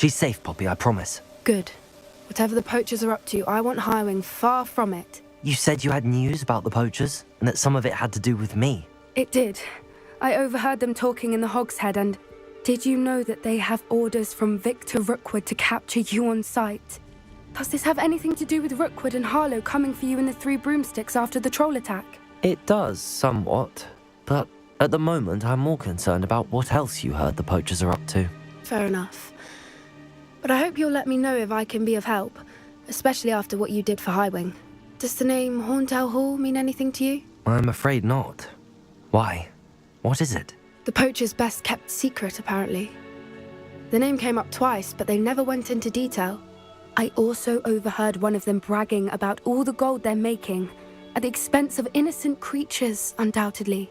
She's safe, Poppy, I promise. Good. Whatever the poachers are up to, I want Highwing far from it. You said you had news about the poachers, and that some of it had to do with me. It did. I overheard them talking in the Hogshead, and did you know that they have orders from Victor Rookwood to capture you on sight? Does this have anything to do with Rookwood and Harlow coming for you in the Three Broomsticks after the troll attack? It does, somewhat. But at the moment, I'm more concerned about what else you heard the poachers are up to. Fair enough. But I hope you'll let me know if I can be of help, especially after what you did for Highwing. Does the name Horntail Hall mean anything to you? I'm afraid not. Why? What is it? The poacher's best kept secret, apparently. The name came up twice, but they never went into detail. I also overheard one of them bragging about all the gold they're making, at the expense of innocent creatures, undoubtedly.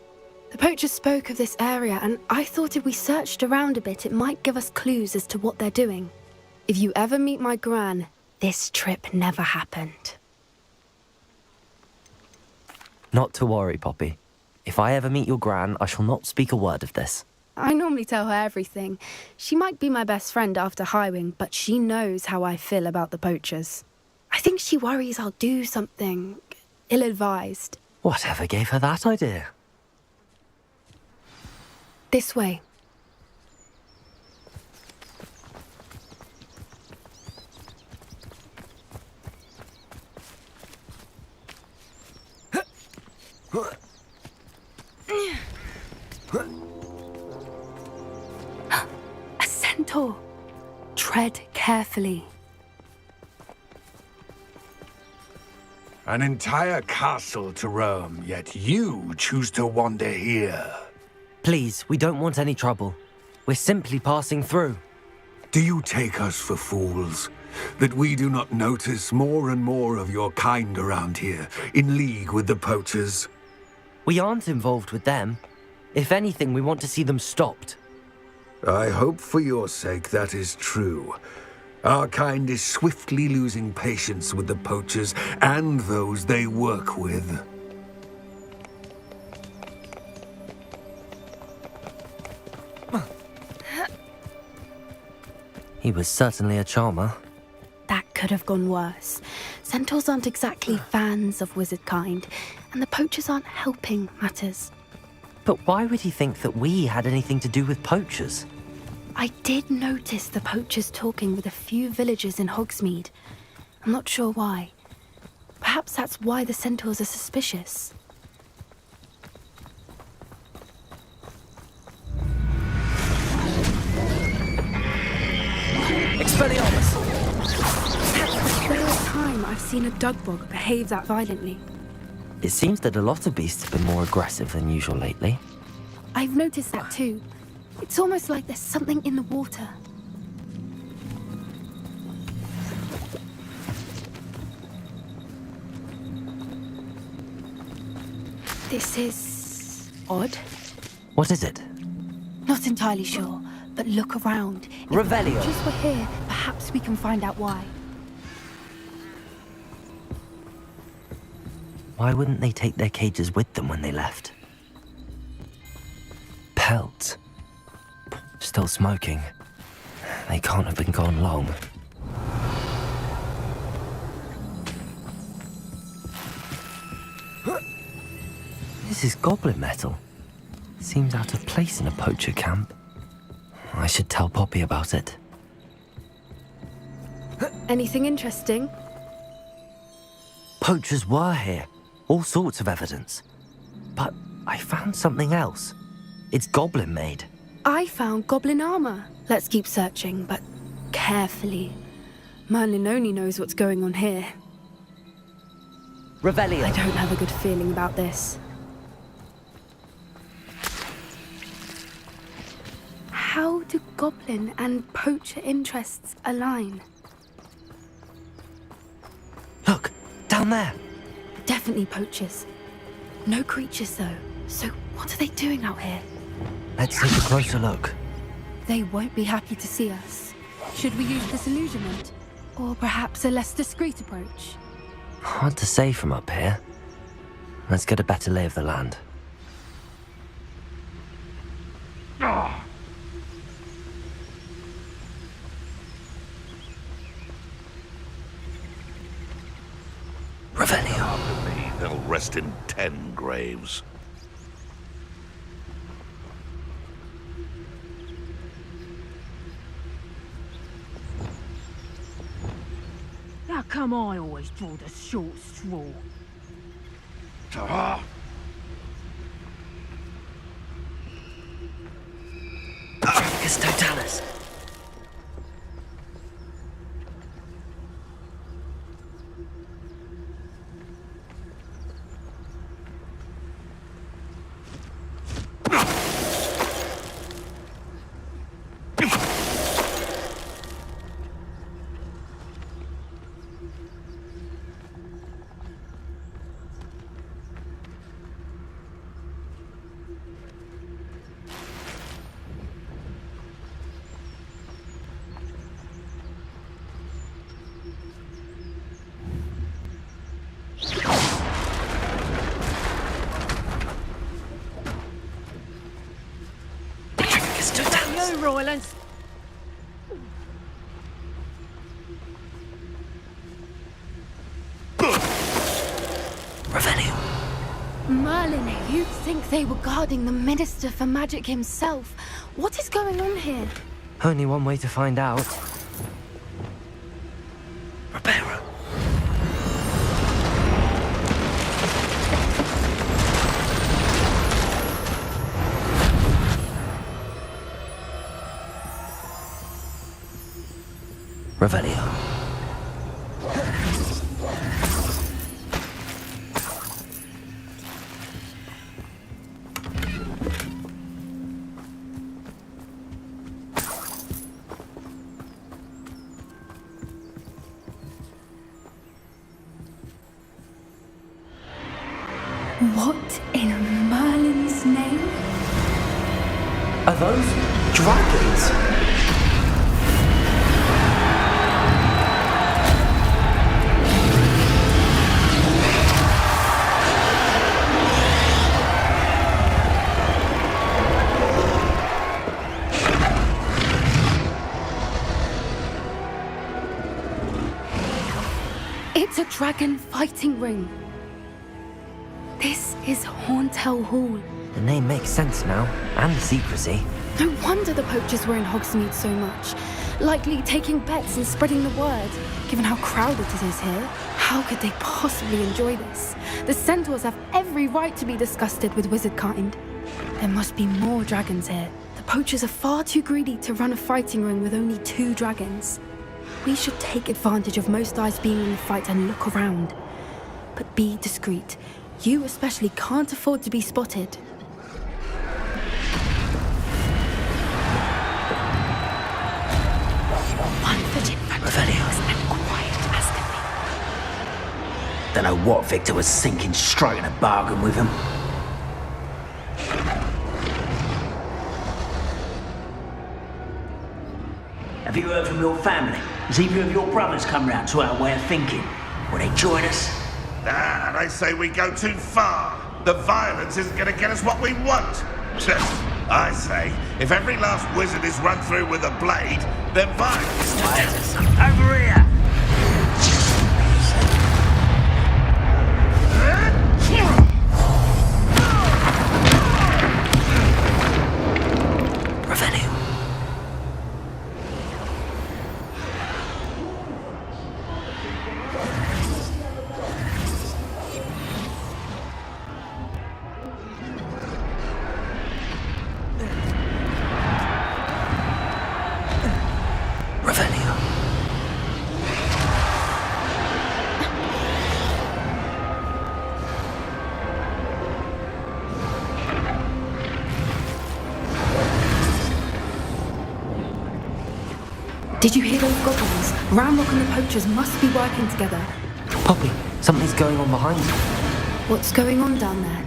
The poachers spoke of this area, and I thought if we searched around a bit, it might give us clues as to what they're doing. If you ever meet my gran, this trip never happened. Not to worry, Poppy. If I ever meet your gran, I shall not speak a word of this. I normally tell her everything. She might be my best friend after Highwing, but she knows how I feel about the poachers. I think she worries I'll do something ill-advised. Whatever gave her that idea? This way. A centaur. Tread carefully. An entire castle to roam, yet you choose to wander here. Please, we don't want any trouble. We're simply passing through. Do you take us for fools? That we do not notice more and more of your kind around here, in league with the poachers? We aren't involved with them. If anything, we want to see them stopped. I hope for your sake that is true. Our kind is swiftly losing patience with the poachers and those they work with. He was certainly a charmer. That could have gone worse. Centaurs aren't exactly fans of wizard kind, and the poachers aren't helping matters. But why would he think that we had anything to do with poachers? I did notice the poachers talking with a few villagers in Hogsmeade. I'm not sure why. Perhaps that's why the centaurs are suspicious. Expelliarmus! That's the third time I've seen a dugbog behave that violently. It seems that a lot of beasts have been more aggressive than usual lately. I've noticed that too. It's almost like there's something in the water. This is odd. What is it? Not entirely sure, but look around. If Revelio. the poachers were here, perhaps we can find out why. Why wouldn't they take their cages with them when they left? Pelts. Still smoking. They can't have been gone long. This is goblin metal. Seems out of place in a poacher camp. I should tell Poppy about it. Anything interesting? Poachers were here. All sorts of evidence. But I found something else. It's goblin made. I found goblin armor. Let's keep searching, but carefully. Merlin only knows what's going on here. Revelio. I don't have a good feeling about this. How do goblin and poacher interests align? Look, down there. Definitely poachers. No creatures, though. So what are they doing out here? Let's take a closer look. They won't be happy to see us. Should we use disillusionment? Or perhaps a less discreet approach? Hard to say from up here. Let's get a better lay of the land. Revelio. After me, they'll rest in 10 graves. How come I always draw the short straw? Tracus Totalis. You, Roylance! Revelio. Merlin, you'd think they were guarding the Minister for Magic himself. What is going on here? Only one way to find out. Reparo. Revelio. What in Merlin's name? Are those dragons? It's a dragon fighting ring. This is Hauntel Hall. The name makes sense now, and the secrecy. No wonder the poachers were in Hogsmeade so much. Likely taking bets and spreading the word. Given how crowded it is here, how could they possibly enjoy this? The centaurs have every right to be disgusted with wizard kind. There must be more dragons here. The poachers are far too greedy to run a fighting ring with only 2 dragons. We should take advantage of most eyes being in the fight and look around. But be discreet. You especially can't afford to be spotted. One foot in front of us and quiet as can Don't know what Victor was thinking, striking a bargain with him. Have you heard from your family? Has either of your brothers come round to our way of thinking? Will they join us? Nah, they say we go too far. The violence isn't going to get us what we want. I say, if every last wizard is run through with a blade, then violence. Over here! Revelio. Revelio. Did you hear those goblins? Ramrock and the poachers must be working together. Poppy, something's going on behind you. What's going on down there?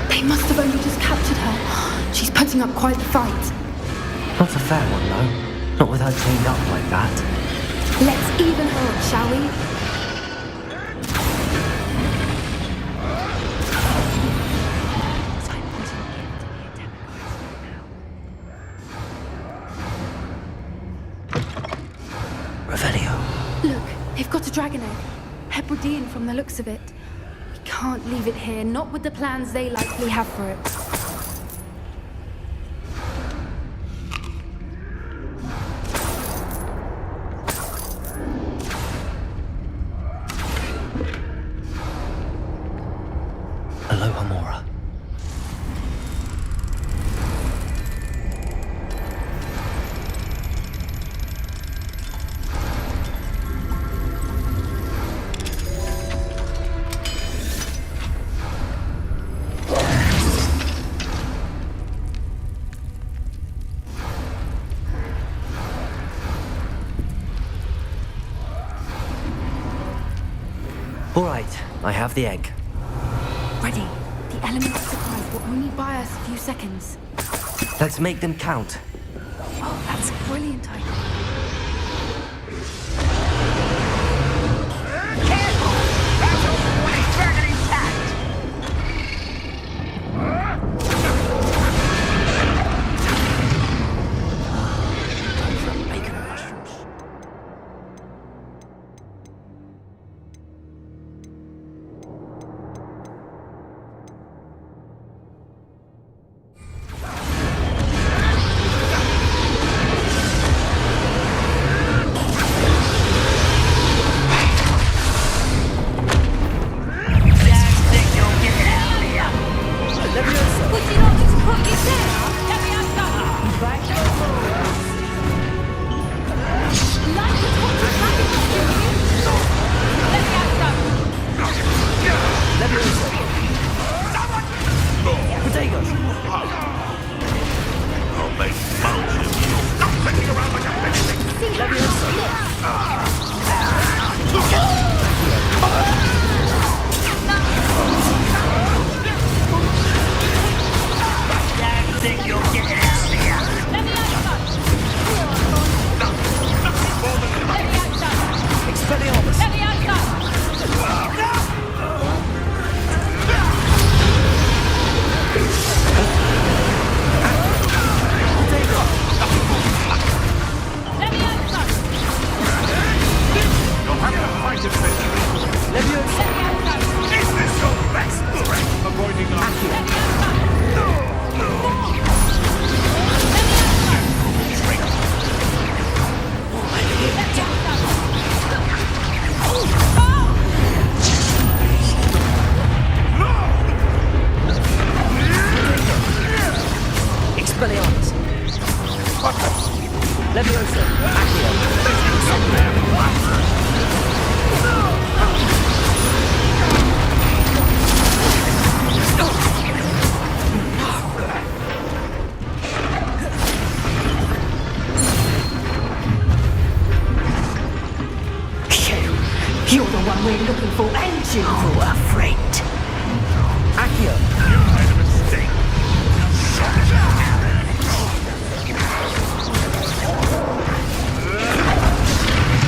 They must have only just captured her. She's putting up quite the fight. Not a fair one, though. Not with her chained up like that. Let's even her up, shall we? Revelio. Look, they've got a dragon egg. Hebridean from the looks of it. We can't leave it here, not with the plans they likely have for it. Aloha Mora. All right, I have the egg. Ready. The element of surprise will only buy us a few seconds. Let's make them count. Oh, that's a brilliant idea. Careful! That's always burning intact! Bacon and mushrooms. I'll make mulch of you. Stop clicking around like a pig. Think you'll get it out of here? Expelliarmus! Is this your best threat? Avoiding our Expelliarmus! Leviosa! Accio! You're the one we're looking for, and you are afraid. Accio! You made a mistake.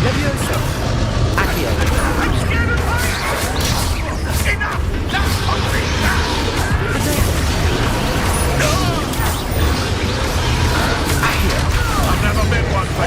Leviosa! Accio! I'm scared of heights. Enough! That's hungry I've never been one for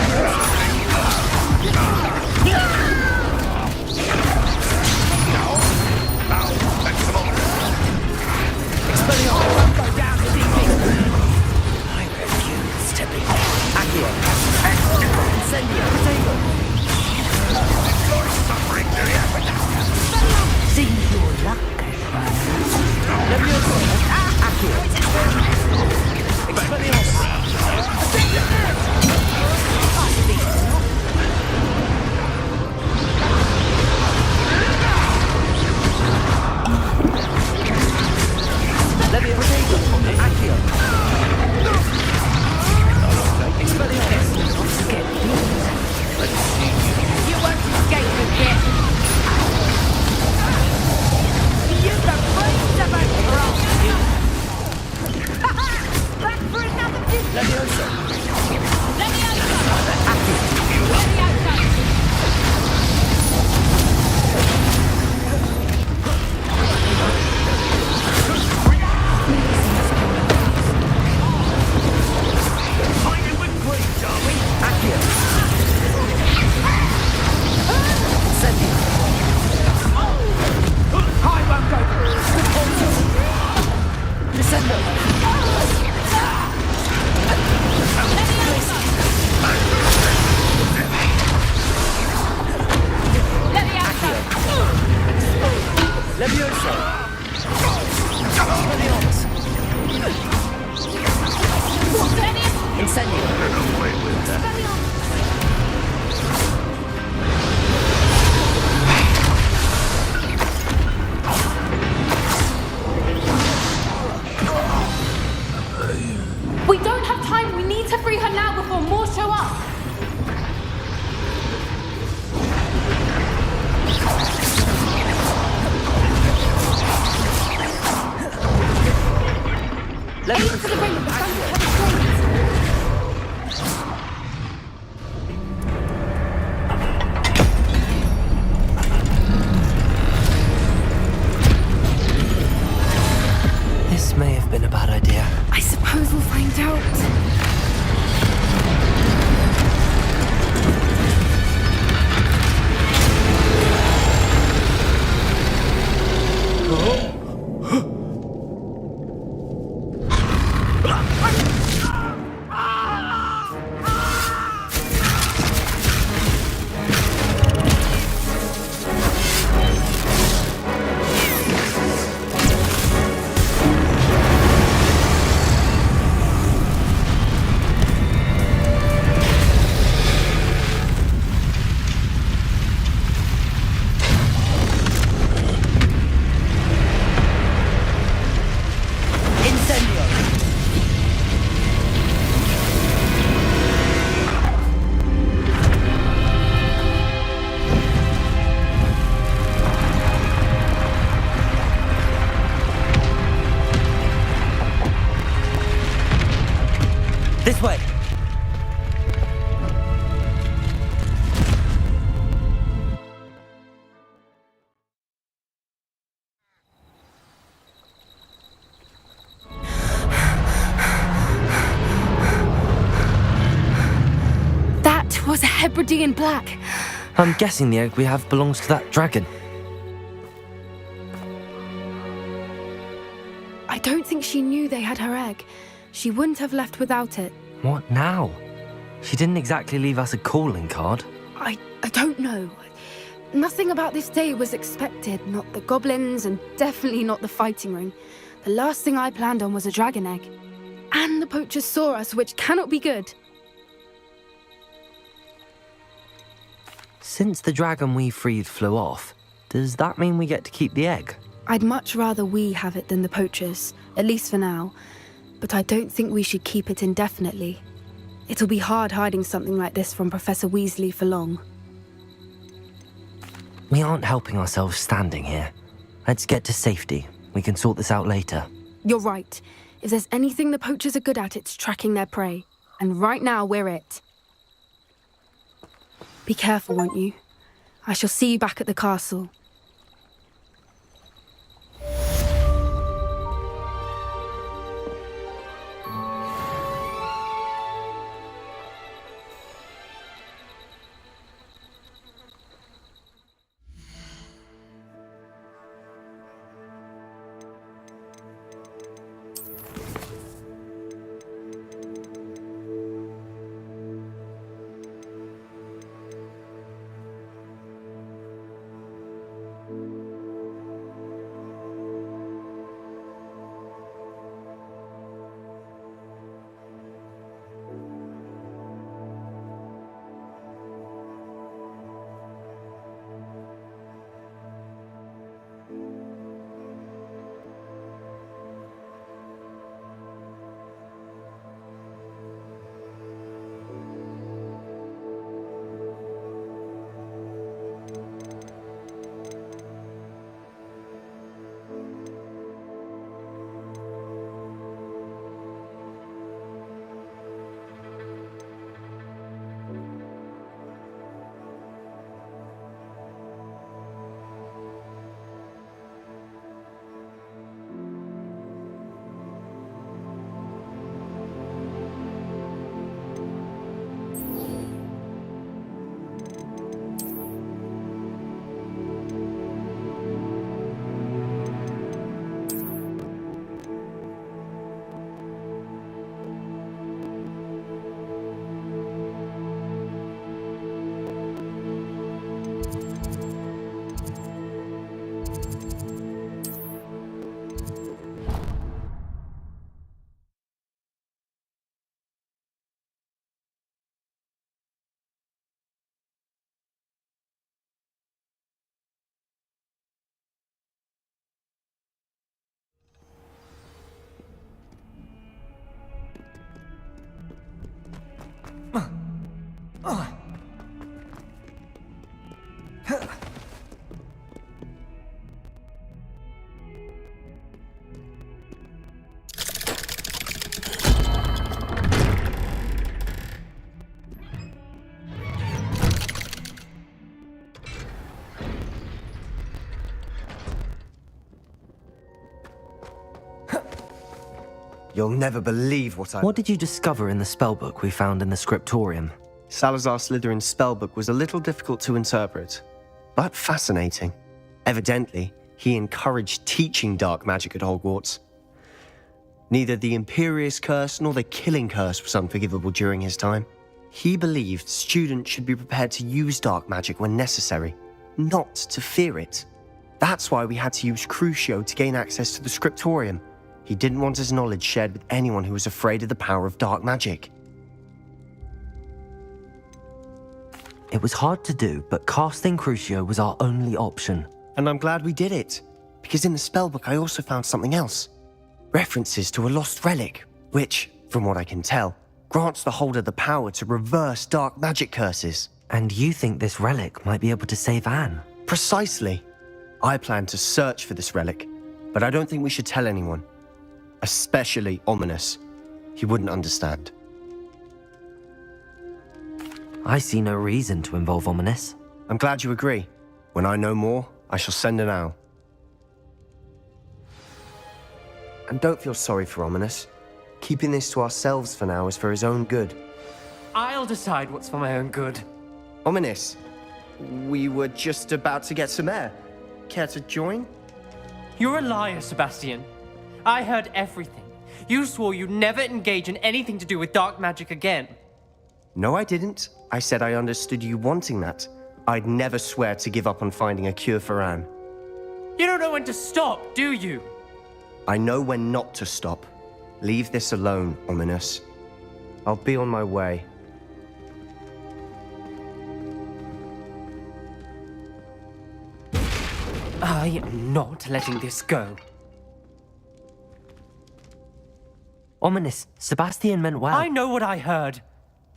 We don't have time. We need to free her now before more show up. Aim for the ring. The sun will have a This may have been a bad idea. I suppose we'll find out. This way! That was a Hebridean black. I'm guessing the egg we have belongs to that dragon. I don't think she knew they had her egg. She wouldn't have left without it. What now? She didn't exactly leave us a calling card. I don't know. Nothing about this day was expected. Not the goblins, and definitely not the fighting ring. The last thing I planned on was a dragon egg. And the poachers saw us, which cannot be good. Since the dragon we freed flew off, does that mean we get to keep the egg? I'd much rather we have it than the poachers, at least for now. But I don't think we should keep it indefinitely. It'll be hard hiding something like this from Professor Weasley for long. We aren't helping ourselves standing here. Let's get to safety. We can sort this out later. You're right. If there's anything the poachers are good at, it's tracking their prey. And right now, we're it. Be careful, won't you? I shall see you back at the castle. You'll never believe what I... What did you discover in the spellbook we found in the scriptorium? Salazar Slytherin's spellbook was a little difficult to interpret, but fascinating. Evidently, he encouraged teaching dark magic at Hogwarts. Neither the Imperious Curse nor the Killing Curse was unforgivable during his time. He believed students should be prepared to use dark magic when necessary, not to fear it. That's why we had to use Crucio to gain access to the scriptorium. He didn't want his knowledge shared with anyone who was afraid of the power of dark magic. It was hard to do, but casting Crucio was our only option. And I'm glad we did it, because in the spellbook I also found something else. References to a lost relic, which, from what I can tell, grants the holder the power to reverse dark magic curses. And you think this relic might be able to save Anne? Precisely. I plan to search for this relic, but I don't think we should tell anyone. Especially Ominous. He wouldn't understand. I see no reason to involve Ominous. I'm glad you agree. When I know more, I shall send an owl. And don't feel sorry for Ominous. Keeping this to ourselves for now is for his own good. I'll decide what's for my own good. Ominous, we were just about to get some air. Care to join? You're a liar, Sebastian. I heard everything. You swore you'd never engage in anything to do with dark magic again. No, I didn't. I said I understood you wanting that. I'd never swear to give up on finding a cure for Anne. You don't know when to stop, do you? I know when not to stop. Leave this alone, Ominous. I'll be on my way. I am not letting this go. Ominous, Sebastian meant well. I know what I heard.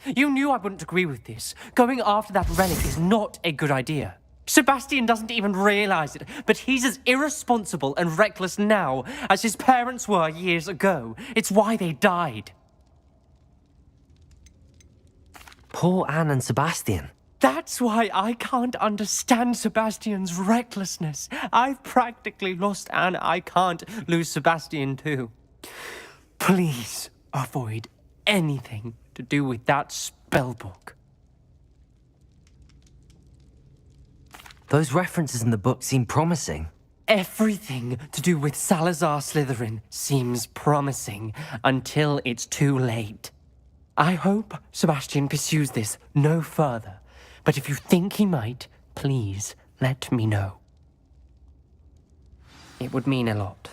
You knew I wouldn't agree with this. Going after that relic is not a good idea. Sebastian doesn't even realize it, but he's as irresponsible and reckless now as his parents were years ago. It's why they died. Poor Anne and Sebastian. That's why I can't understand Sebastian's recklessness. I've practically lost Anne. I can't lose Sebastian too. Please avoid anything to do with that spellbook. Those references in the book seem promising. Everything to do with Salazar Slytherin seems promising until it's too late. I hope Sebastian pursues this no further, but if you think he might, please let me know. It would mean a lot.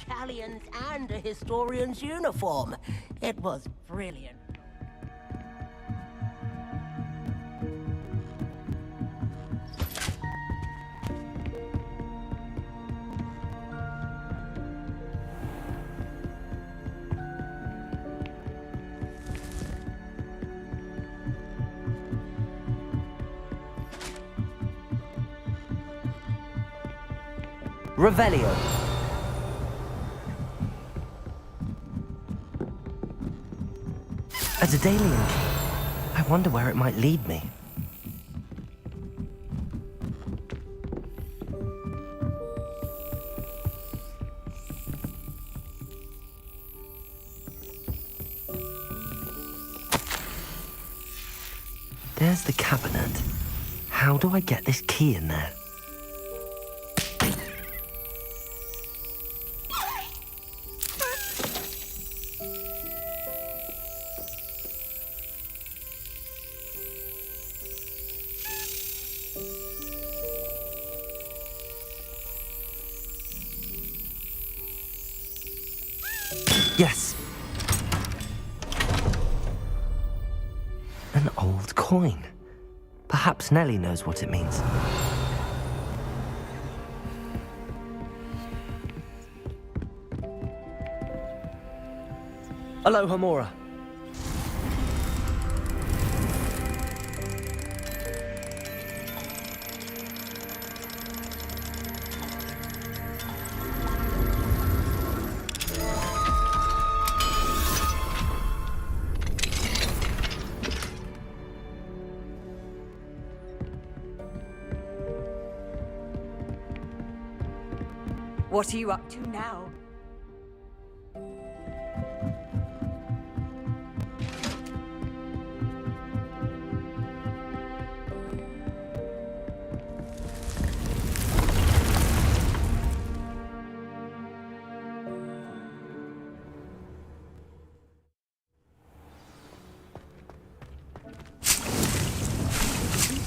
Italians and a historian's uniform. It was brilliant. Revelio. A Daedalian. I wonder where it might lead me. There's the cabinet. How do I get this key in there? Yes. An old coin. Perhaps Nellie knows what it means. Hello, Hamura. What are you up to now?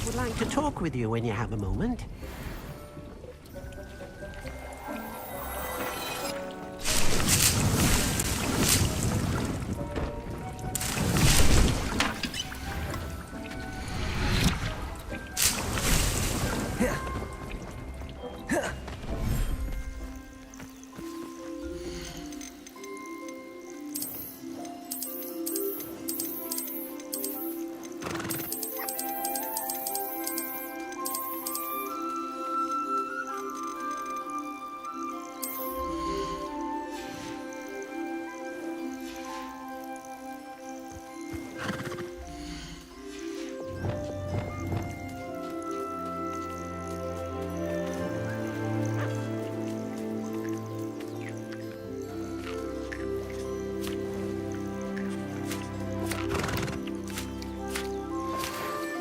Would like to talk with you when you have a moment.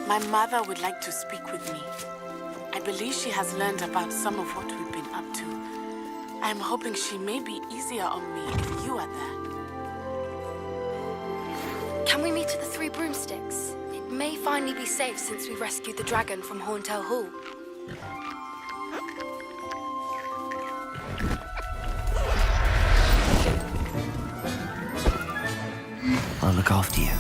My mother would like to speak with me. I believe she has learned about some of what we've been up to. I'm hoping she may be easier on me if you are there. Can we meet at the Three Broomsticks? It may finally be safe since we rescued the dragon from Horntail Hall. I'll look after you.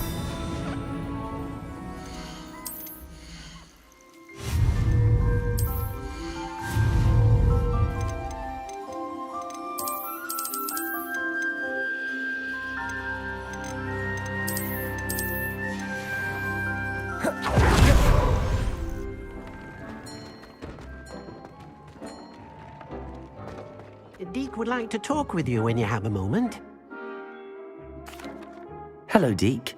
Deke would like to talk with you when you have a moment. Hello, Deke.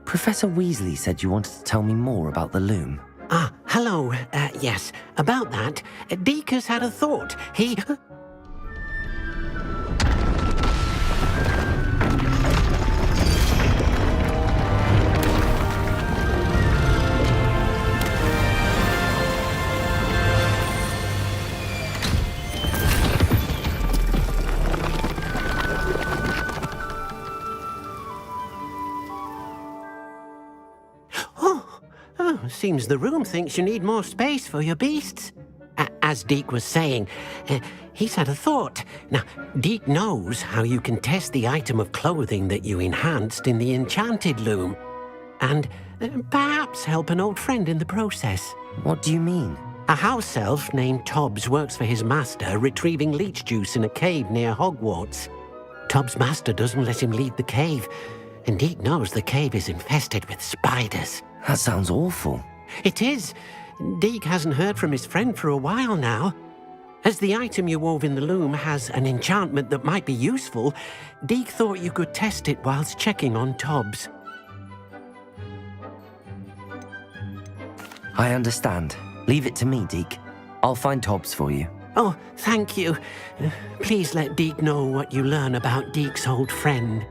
Professor Weasley said you wanted to tell me more about the loom. Ah, hello. Yes, about that. Deke has had a thought. He... Seems the room thinks you need more space for your beasts. As Deke was saying, he's had a thought. Now, Deke knows how you can test the item of clothing that you enhanced in the enchanted loom. And perhaps help an old friend in the process. What do you mean? A house elf named Tobbs works for his master, retrieving leech juice in a cave near Hogwarts. Tobbs' master doesn't let him leave the cave, and Deke knows the cave is infested with spiders. That sounds awful. It is. Deke hasn't heard from his friend for a while now. As the item you wove in the loom has an enchantment that might be useful, Deke thought you could test it whilst checking on Tobbs. I understand. Leave it to me, Deke. I'll find Tobbs for you. Oh, thank you. Please let Deke know what you learn about Deke's old friend.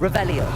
Revelio.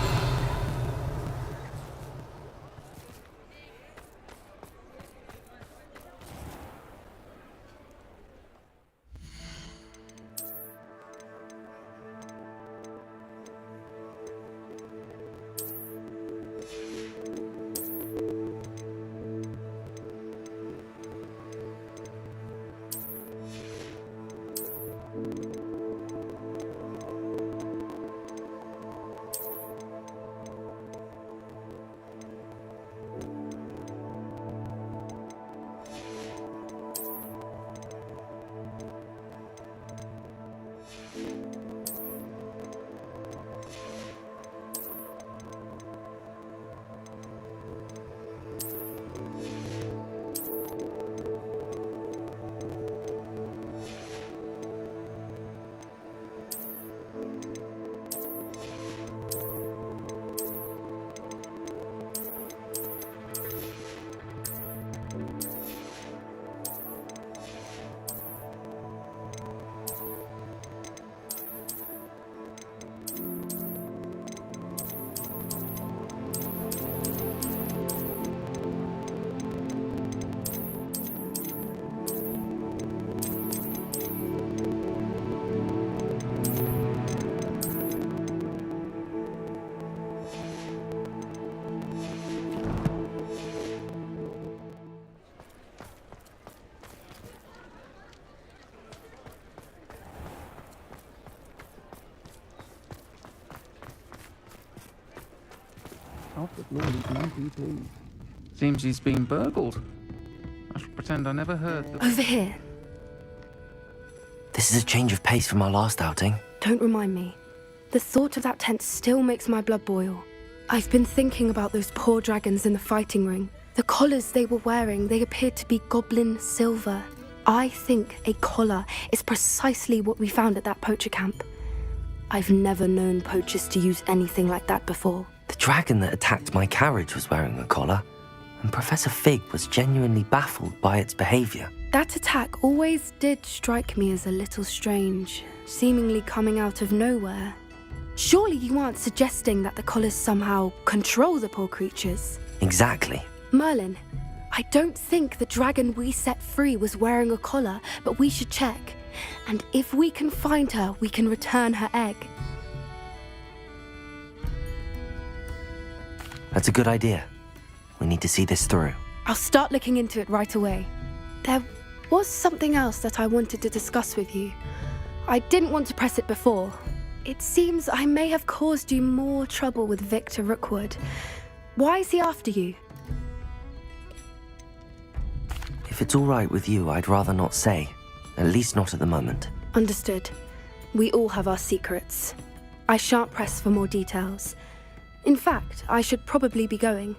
Seems he's been burgled. I shall pretend I never heard the... Over here. This is a change of pace from our last outing. Don't remind me. The thought of that tent still makes my blood boil. I've been thinking about those poor dragons in the fighting ring. The collars they were wearing, they appeared to be goblin silver. I think a collar is precisely what we found at that poacher camp. I've never known poachers to use anything like that before. The dragon that attacked my carriage was wearing a collar, and Professor Fig was genuinely baffled by its behavior. That attack always did strike me as a little strange, seemingly coming out of nowhere. Surely you aren't suggesting that the collars somehow control the poor creatures? Exactly. Merlin, I don't think the dragon we set free was wearing a collar, but we should check. And if we can find her, we can return her egg. That's a good idea. We need to see this through. I'll start looking into it right away. There was something else that I wanted to discuss with you. I didn't want to press it before. It seems I may have caused you more trouble with Victor Rookwood. Why is he after you? If it's all right with you, I'd rather not say. At least not at the moment. Understood. We all have our secrets. I shan't press for more details. In fact, I should probably be going.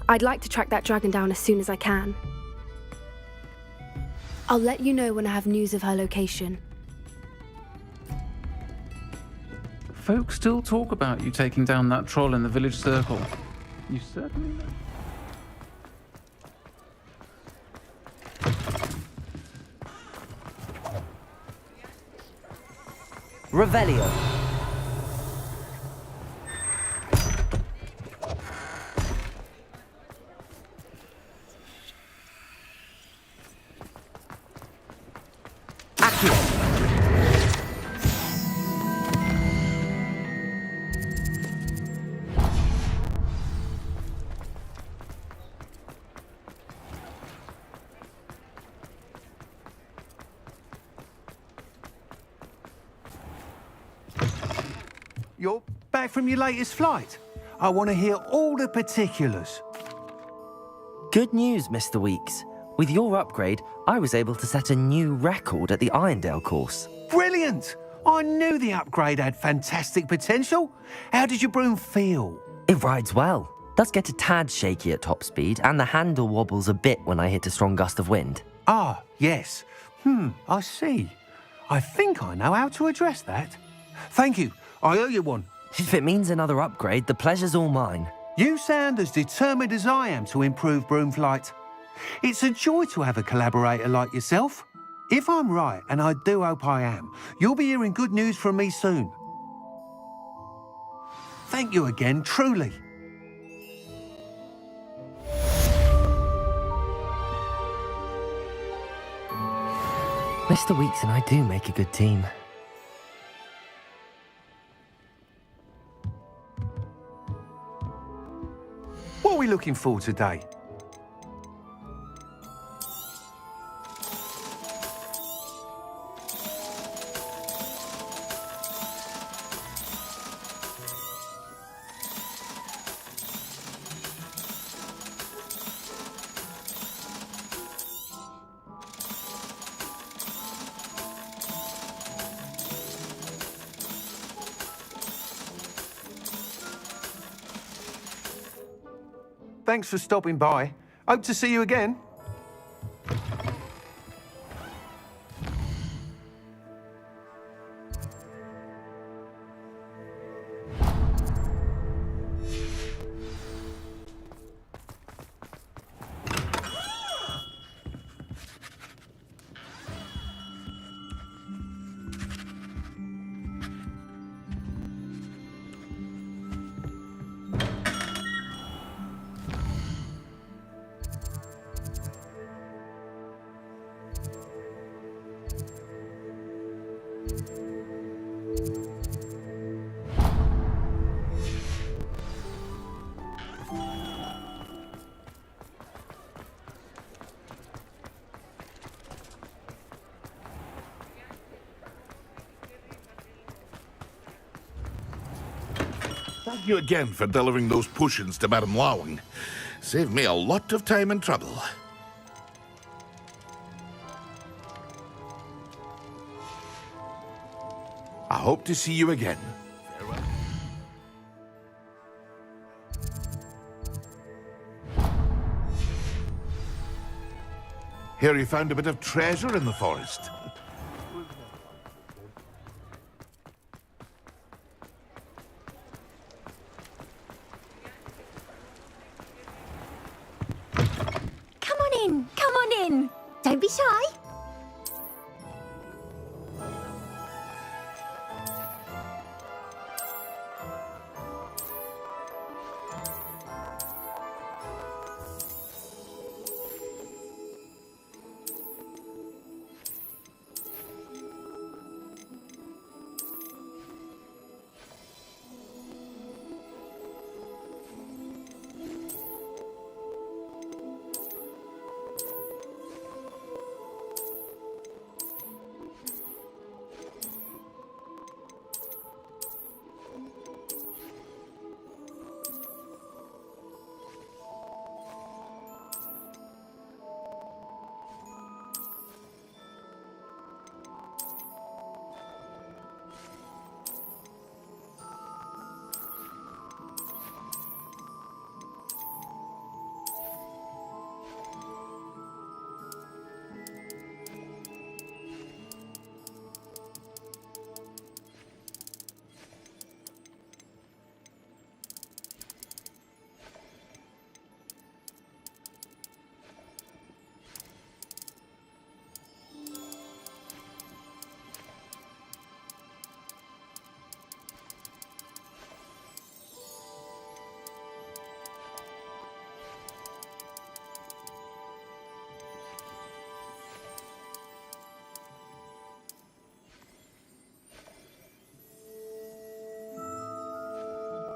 I'd like to track that dragon down as soon as I can. I'll let you know when I have news of her location. Folks still talk about you taking down that troll in the village circle. You certainly know. Revelio. You're back from your latest flight? I want to hear all the particulars. Good news, Mr. Weeks. With your upgrade, I was able to set a new record at the Irondale course. Brilliant! I knew the upgrade had fantastic potential. How did your broom feel? It rides well. Does get a tad shaky at top speed, and the handle wobbles a bit when I hit a strong gust of wind. Ah, yes. I see. I think I know how to address that. Thank you. I owe you one. If it means another upgrade, the pleasure's all mine. You sound as determined as I am to improve broom flight. It's a joy to have a collaborator like yourself. If I'm right, and I do hope I am, you'll be hearing good news from me soon. Thank you again, truly. Mr. Weeks and I do make a good team. What are we looking for today? Thanks for stopping by. Hope to see you again. Thank you again for delivering those potions to Madame Lawing. Saved me a lot of time and trouble. I hope to see you again. Farewell. Hear you found a bit of treasure in the forest. Come on in. Don't be shy.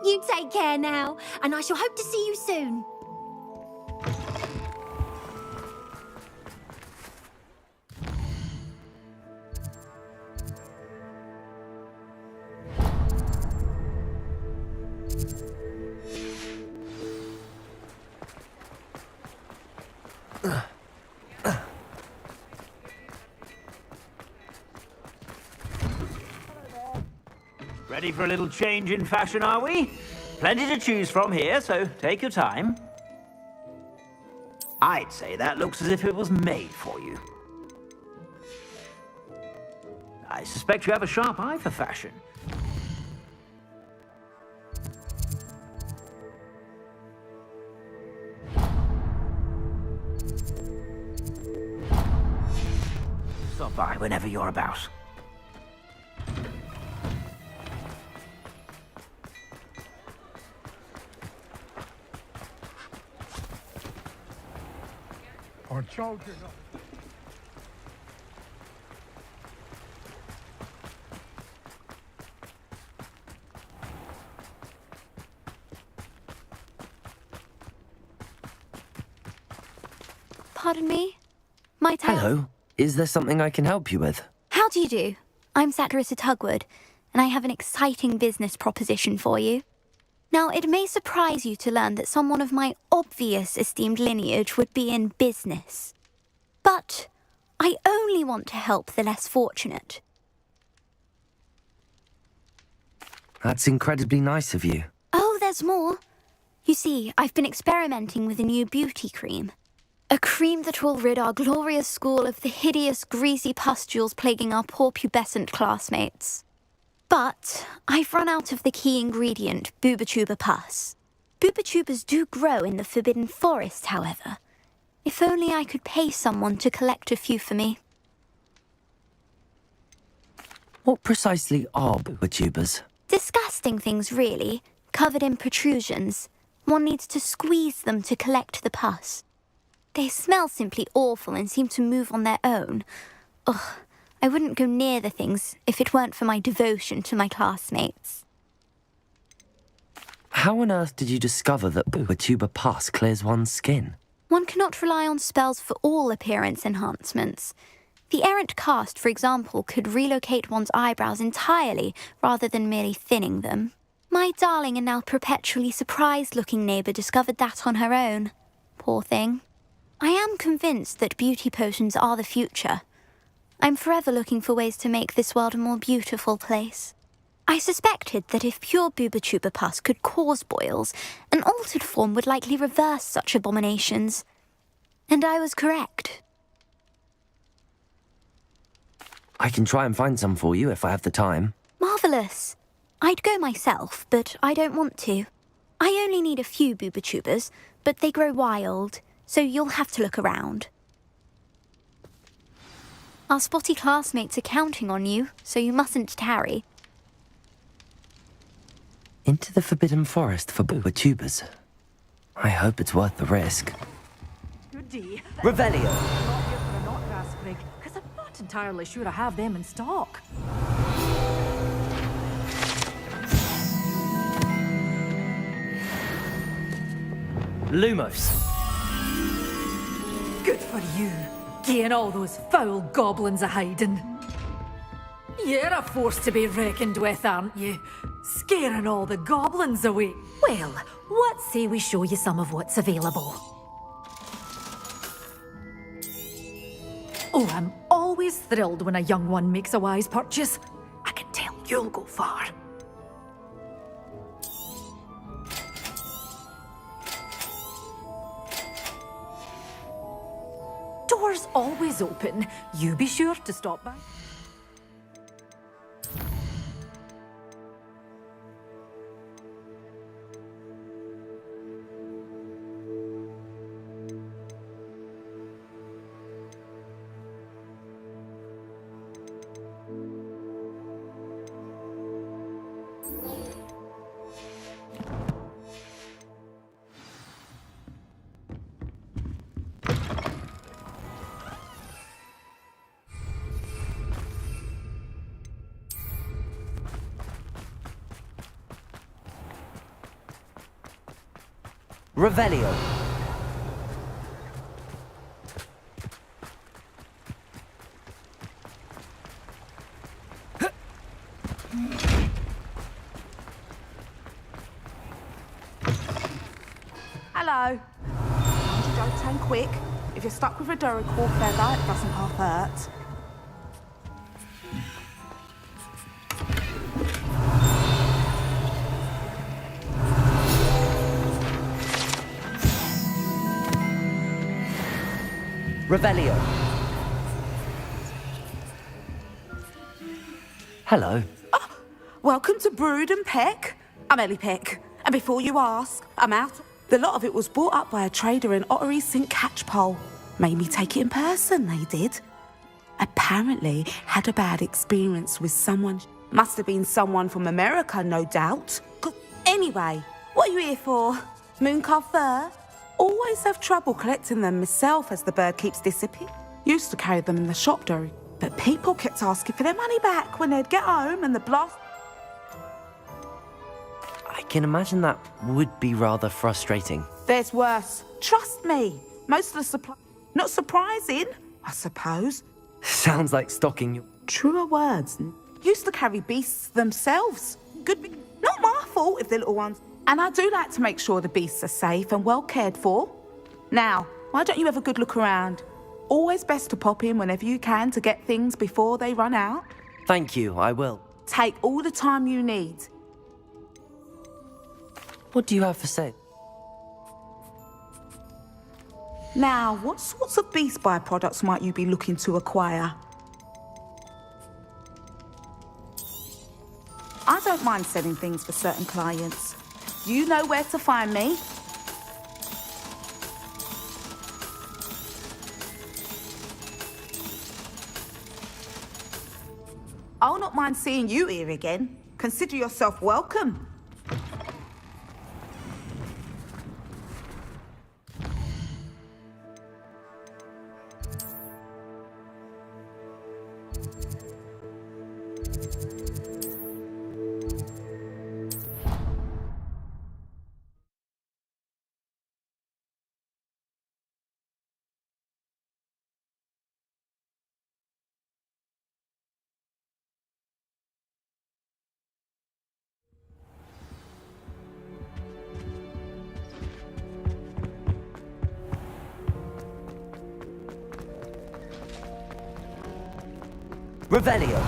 You take care now, and I shall hope to see you soon. Ready for a little change in fashion, are we? Plenty to choose from here, so take your time. I'd say that looks as if it was made for you. I suspect you have a sharp eye for fashion. Stop by whenever you're about. or choking. Pardon me? Might I... Hello. Is there something I can help you with? How do you do? I'm Saccharissa Tugwood, and I have an exciting business proposition for you. Now, it may surprise you to learn that someone of my obvious esteemed lineage would be in business. But I only want to help the less fortunate. That's incredibly nice of you. Oh, there's more. You see, I've been experimenting with a new beauty cream. A cream that will rid our glorious school of the hideous, greasy pustules plaguing our poor pubescent classmates. But I've run out of the key ingredient, booba-tuber pus. Booba-tubers do grow in the Forbidden Forest, however. If only I could pay someone to collect a few for me. What precisely are booba-tubers? Disgusting things, really, covered in protrusions. One needs to squeeze them to collect the pus. They smell simply awful and seem to move on their own. Ugh, I wouldn't go near the things if it weren't for my devotion to my classmates. How on earth did you discover that booba-tuber pus clears one's skin? One cannot rely on spells for all appearance enhancements. The errant cast, for example, could relocate one's eyebrows entirely rather than merely thinning them. My darling and now perpetually surprised-looking neighbour discovered that on her own. Poor thing. I am convinced that beauty potions are the future. I'm forever looking for ways to make this world a more beautiful place. I suspected that if pure booba-tuber pus could cause boils, an altered form would likely reverse such abominations. And I was correct. I can try and find some for you if I have the time. Marvellous. I'd go myself, but I don't want to. I only need a few booba-tubers, but they grow wild, so you'll have to look around. Our spotty classmates are counting on you, so you mustn't tarry. Into the Forbidden Forest for booba-tubers. I hope it's worth the risk. Good day. Revelio. Not here for a knotgrass sprig, because I'm not entirely sure I have them in stock. Lumos. Good for you, getting all those foul goblins a hiding. You're a force to be reckoned with, aren't you? Scaring all the goblins away. Well, what say we show you some of what's available? Oh, I'm always thrilled when a young one makes a wise purchase. I can tell you'll go far. Doors always open. You be sure to stop by. Revelio. Hello. Mind you don't turn quick. If you're stuck with a Duracell feather, it doesn't half hurt. Revelio. Hello. Oh, welcome to Brood and Peck. I'm Ellie Peck. And before you ask, I'm out. The lot of it was bought up by a trader in Ottery St. Catchpole. Made me take it in person, they did. Apparently had a bad experience with someone. Must have been someone from America, no doubt. Anyway, what are you here for? Mooncar fur? Always have trouble collecting them myself as the bird keeps disappearing. Used to carry them in the shop though, but people kept asking for their money back when they'd get home and the blast... I can imagine that would be rather frustrating. There's worse. Trust me. Most of the supply... Not surprising, I suppose. Sounds like stocking your... Truer words. Used to carry beasts themselves. Not my fault if they're little ones. And I do like to make sure the beasts are safe and well cared for. Now, why don't you have a good look around? Always best to pop in whenever you can to get things before they run out. Thank you, I will. Take all the time you need. What do you have for sale? Now, what sorts of beast byproducts might you be looking to acquire? I don't mind selling things for certain clients. You know where to find me. I'll not mind seeing you here again. Consider yourself welcome. Revelio.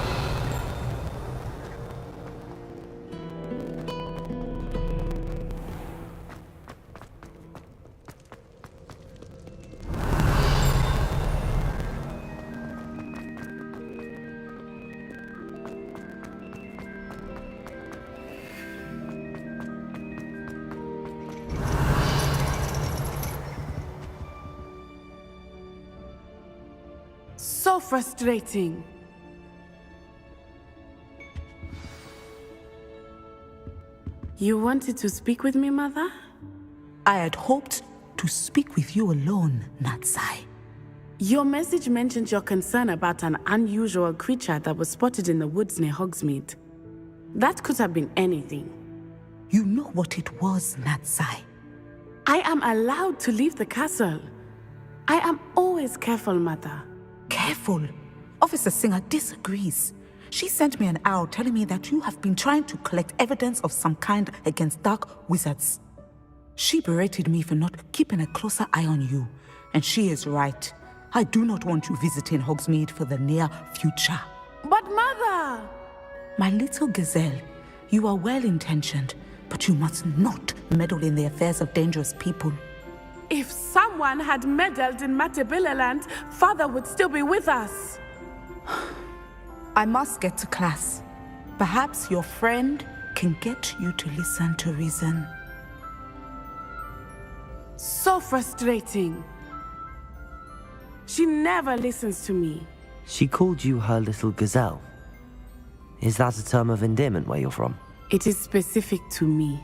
So frustrating. You wanted to speak with me, Mother? I had hoped to speak with you alone, Natsai. Your message mentioned your concern about an unusual creature that was spotted in the woods near Hogsmeade. That could have been anything. You know what it was, Natsai. I am allowed to leave the castle. I am always careful, Mother. Careful? Officer Singer disagrees. She sent me an owl telling me that you have been trying to collect evidence of some kind against dark wizards. She berated me for not keeping a closer eye on you, and she is right. I do not want you visiting Hogsmeade for the near future. But Mother! My little gazelle, you are well-intentioned, but you must not meddle in the affairs of dangerous people. If someone had meddled in Matabeleland, Father would still be with us. I must get to class. Perhaps your friend can get you to listen to reason. So frustrating. She never listens to me. She called you her little gazelle. Is that a term of endearment where you're from? It is specific to me.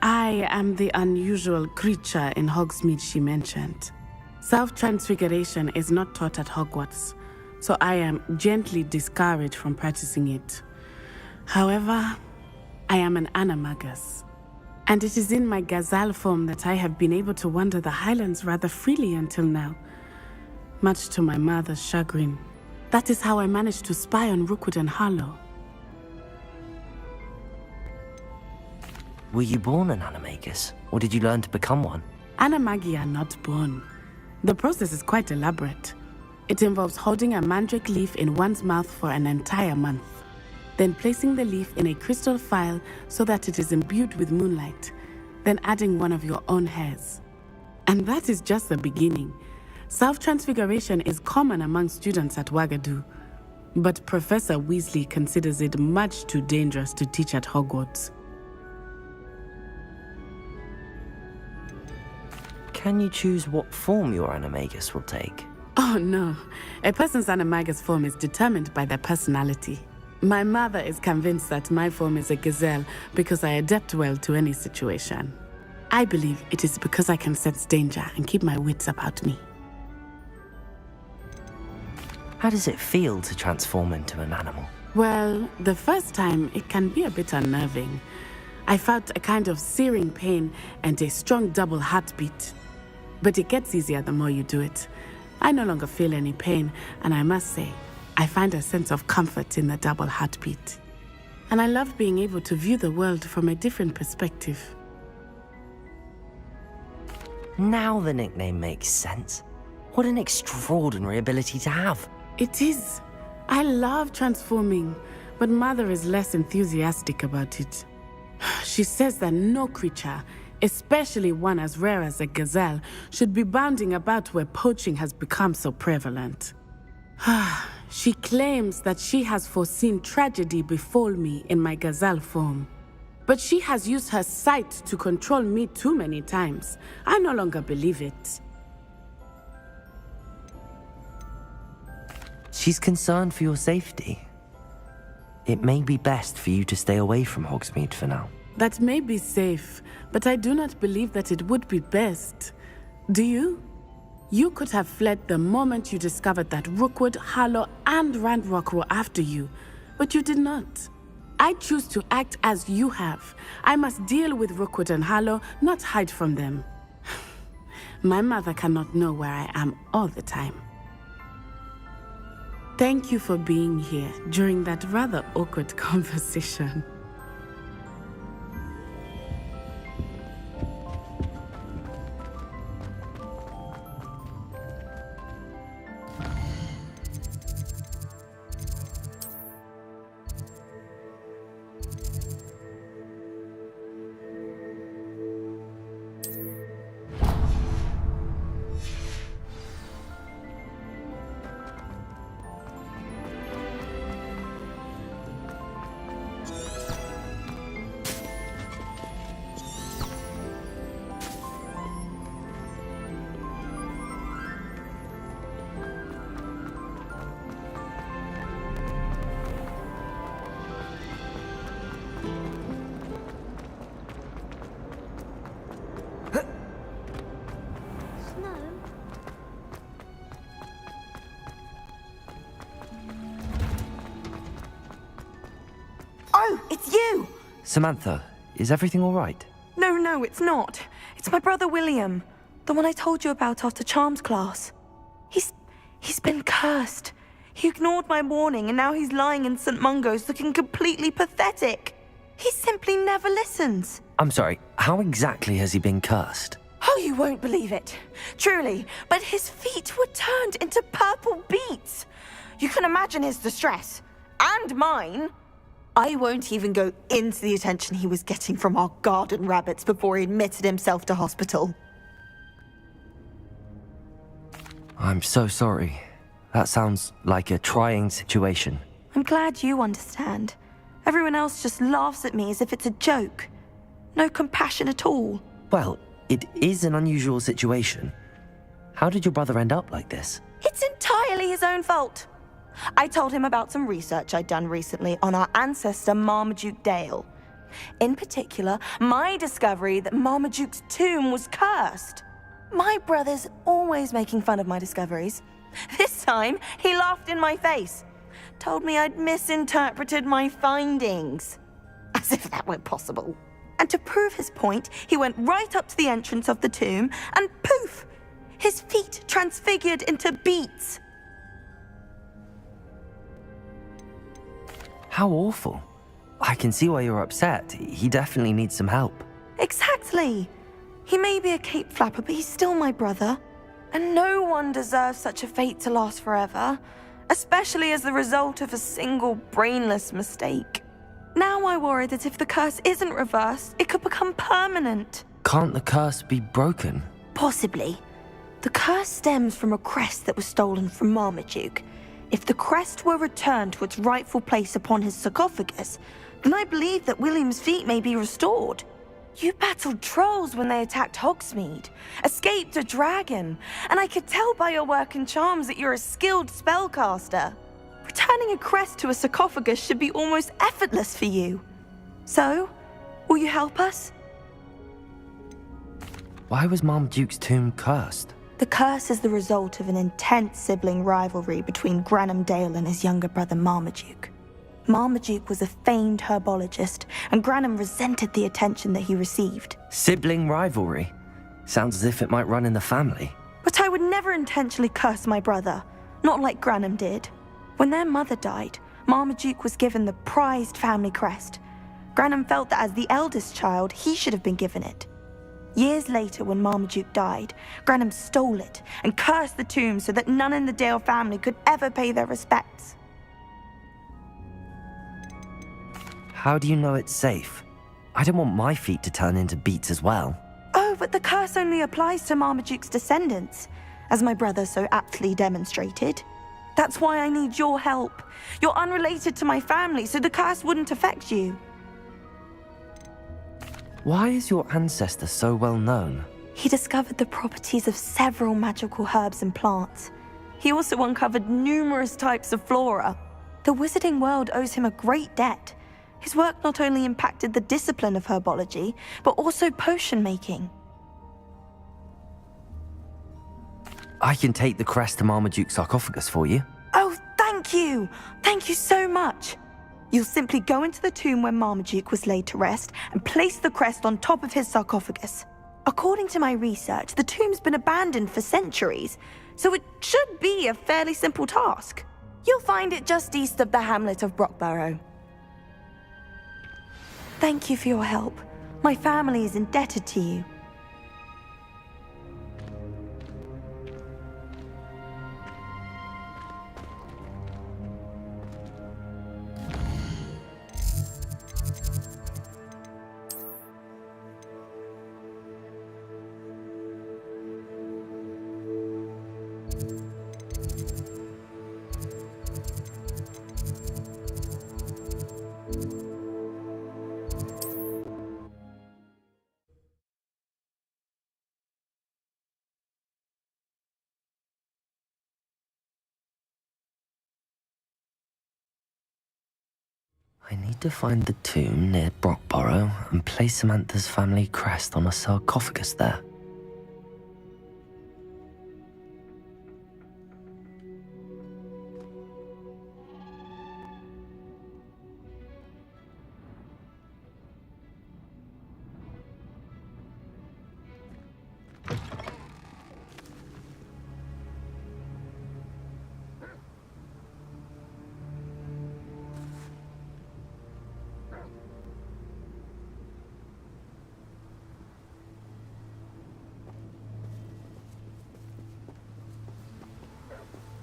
I am the unusual creature in Hogsmeade she mentioned. Self-transfiguration is not taught at Hogwarts, so I am gently discouraged from practicing it. However, I am an animagus, and it is in my gazelle form that I have been able to wander the Highlands rather freely until now, much to my mother's chagrin. That is how I managed to spy on Rookwood and Harlow. Were you born an animagus, or did you learn to become one? Animagi are not born. The process is quite elaborate. It involves holding a mandrake leaf in one's mouth for an entire month, then placing the leaf in a crystal phial so that it is imbued with moonlight, then adding one of your own hairs. And that is just the beginning. Self-transfiguration is common among students at Wagadu, but Professor Weasley considers it much too dangerous to teach at Hogwarts. Can you choose what form your animagus will take? Oh no, a person's animagus form is determined by their personality. My mother is convinced that my form is a gazelle because I adapt well to any situation. I believe it is because I can sense danger and keep my wits about me. How does it feel to transform into an animal? Well, the first time it can be a bit unnerving. I felt a kind of searing pain and a strong double heartbeat. But it gets easier the more you do it. I no longer feel any pain, and I must say, I find a sense of comfort in the double heartbeat. And I love being able to view the world from a different perspective. Now the nickname makes sense. What an extraordinary ability to have. It is. I love transforming, but Mother is less enthusiastic about it. She says that no creature, especially one as rare as a gazelle, should be bounding about where poaching has become so prevalent. She claims that she has foreseen tragedy befall me in my gazelle form. But she has used her sight to control me too many times. I no longer believe it. She's concerned for your safety. It may be best for you to stay away from Hogsmeade for now. That may be safe, but I do not believe that it would be best. Do you? You could have fled the moment you discovered that Rookwood, Harlow, and Randrock were after you, but you did not. I choose to act as you have. I must deal with Rookwood and Harlow, not hide from them. My mother cannot know where I am all the time. Thank you for being here during that rather awkward conversation. Oh, it's you! Samantha, is everything all right? No, it's not. It's my brother William. The one I told you about after Charms class. He's been cursed. He ignored my warning and now he's lying in St. Mungo's looking completely pathetic. He simply never listens. I'm sorry, how exactly has he been cursed? Oh, you won't believe it. Truly, but his feet were turned into purple beets. You can imagine his distress. And mine. I won't even go into the attention he was getting from our garden rabbits before he admitted himself to hospital. I'm so sorry. That sounds like a trying situation. I'm glad you understand. Everyone else just laughs at me as if it's a joke. No compassion at all. Well, it is an unusual situation. How did your brother end up like this? It's entirely his own fault. I told him about some research I'd done recently on our ancestor Marmaduke Dale. In particular, my discovery that Marmaduke's tomb was cursed. My brother's always making fun of my discoveries. This time, he laughed in my face. Told me I'd misinterpreted my findings. As if that were possible. And to prove his point, he went right up to the entrance of the tomb and poof! His feet transfigured into beets. How awful. I can see why you're upset. He definitely needs some help. Exactly. He may be a cape flapper, but he's still my brother. And no one deserves such a fate to last forever, especially as the result of a single brainless mistake. Now I worry that if the curse isn't reversed, it could become permanent. Can't the curse be broken? Possibly. The curse stems from a crest that was stolen from Marmaduke. If the crest were returned to its rightful place upon his sarcophagus, then I believe that William's feet may be restored. You battled trolls when they attacked Hogsmeade, escaped a dragon, and I could tell by your work and charms that you're a skilled spellcaster. Returning a crest to a sarcophagus should be almost effortless for you. So, will you help us? Why was Marmaduke's tomb cursed? The curse is the result of an intense sibling rivalry between Granham Dale and his younger brother Marmaduke. Marmaduke was a famed herbologist, and Granham resented the attention that he received. Sibling rivalry? Sounds as if it might run in the family. But I would never intentionally curse my brother, not like Granham did. When their mother died, Marmaduke was given the prized family crest. Granham felt that as the eldest child, he should have been given it. Years later, when Marmaduke died, Granham stole it and cursed the tomb so that none in the Dale family could ever pay their respects. How do you know it's safe? I don't want my feet to turn into beets as well. Oh, but the curse only applies to Marmaduke's descendants, as my brother so aptly demonstrated. That's why I need your help. You're unrelated to my family, so the curse wouldn't affect you. Why is your ancestor so well known? He discovered the properties of several magical herbs and plants. He also uncovered numerous types of flora. The wizarding world owes him a great debt. His work not only impacted the discipline of herbology, but also potion making. I can take the crest to Marmaduke's sarcophagus for you. Oh, thank you! Thank you so much! You'll simply go into the tomb where Marmaduke was laid to rest and place the crest on top of his sarcophagus. According to my research, the tomb's been abandoned for centuries, so it should be a fairly simple task. You'll find it just east of the hamlet of Brockborough. Thank you for your help. My family is indebted to you. I need to find the tomb near Brockborough and place Samantha's family crest on a sarcophagus there.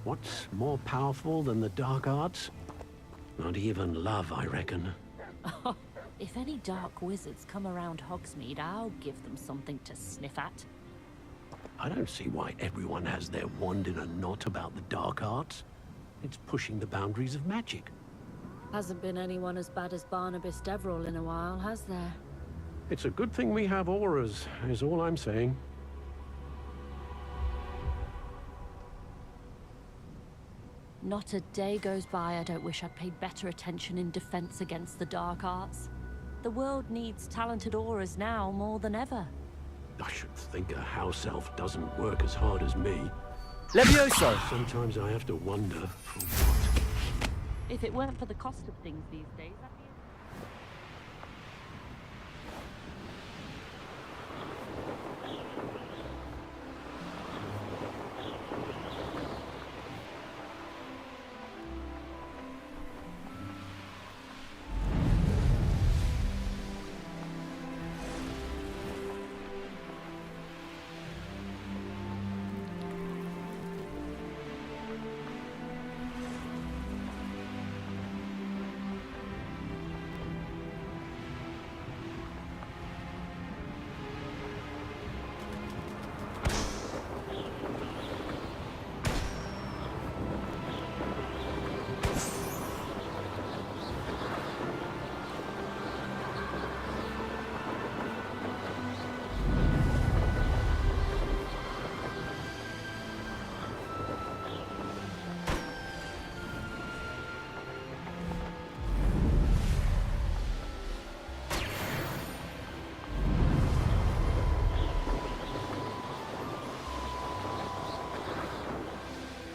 What's more powerful than the dark arts? Not even love, I reckon. If any dark wizards come around Hogsmeade, I'll give them something to sniff at. I don't see why everyone has their wand in a knot about the dark arts. It's pushing the boundaries of magic. Hasn't been anyone as bad as Barnabas Deverell in a while, has there? It's a good thing we have auras, is all I'm saying. Not a day goes by I don't wish I'd paid better attention in defense against the dark arts. The world needs talented auras now more than ever. I should think a house elf doesn't work as hard as me. Levioso! Sometimes I have to wonder for what. If it weren't for the cost of things these days, I'd be...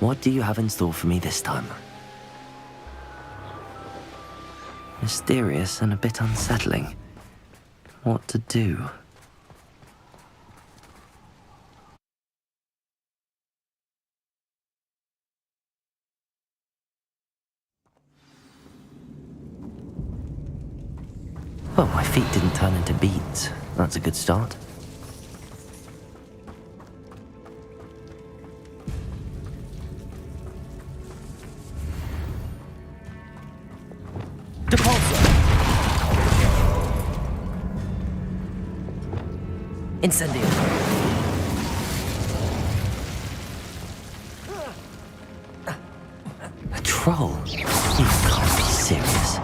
What do you have in store for me this time? Mysterious and a bit unsettling. What to do? Well, my feet didn't turn into beads. That's a good start. Incendio. A troll? You can't be serious.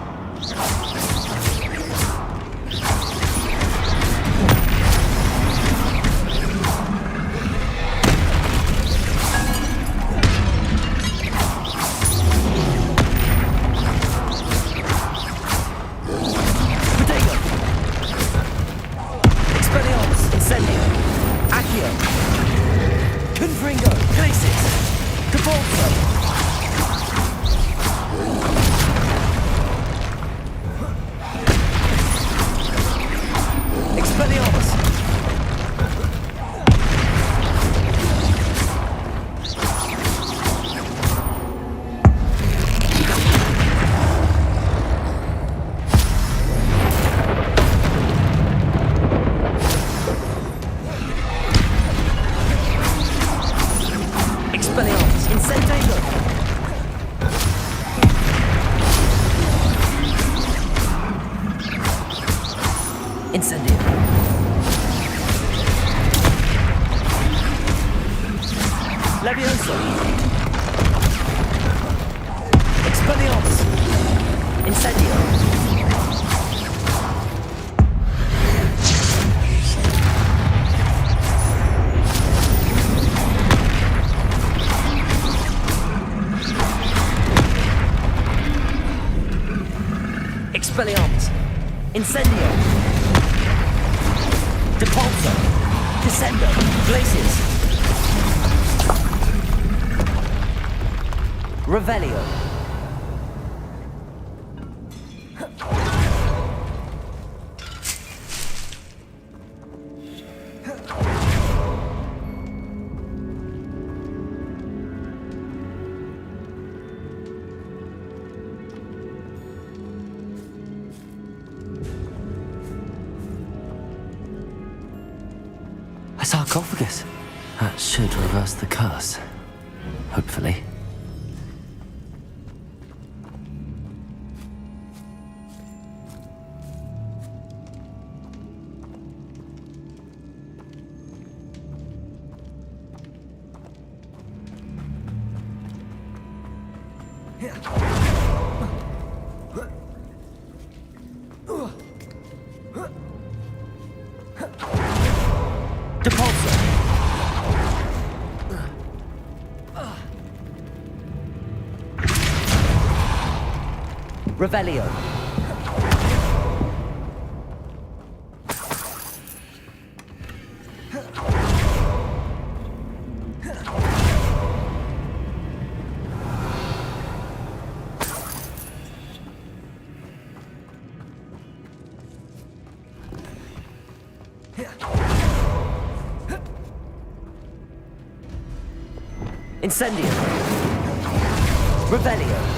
Expelliarmus! Incendio! Depulso! Descendo! Glacius! Revelio! A sarcophagus. That should reverse the curse. Hopefully. Revelio. Incendio. Revelio.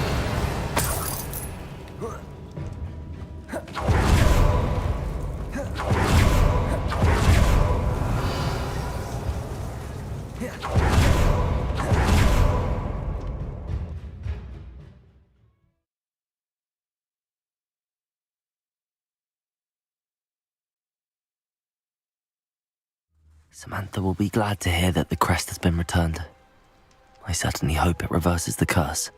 Samantha will be glad to hear that the crest has been returned. I certainly hope it reverses the curse.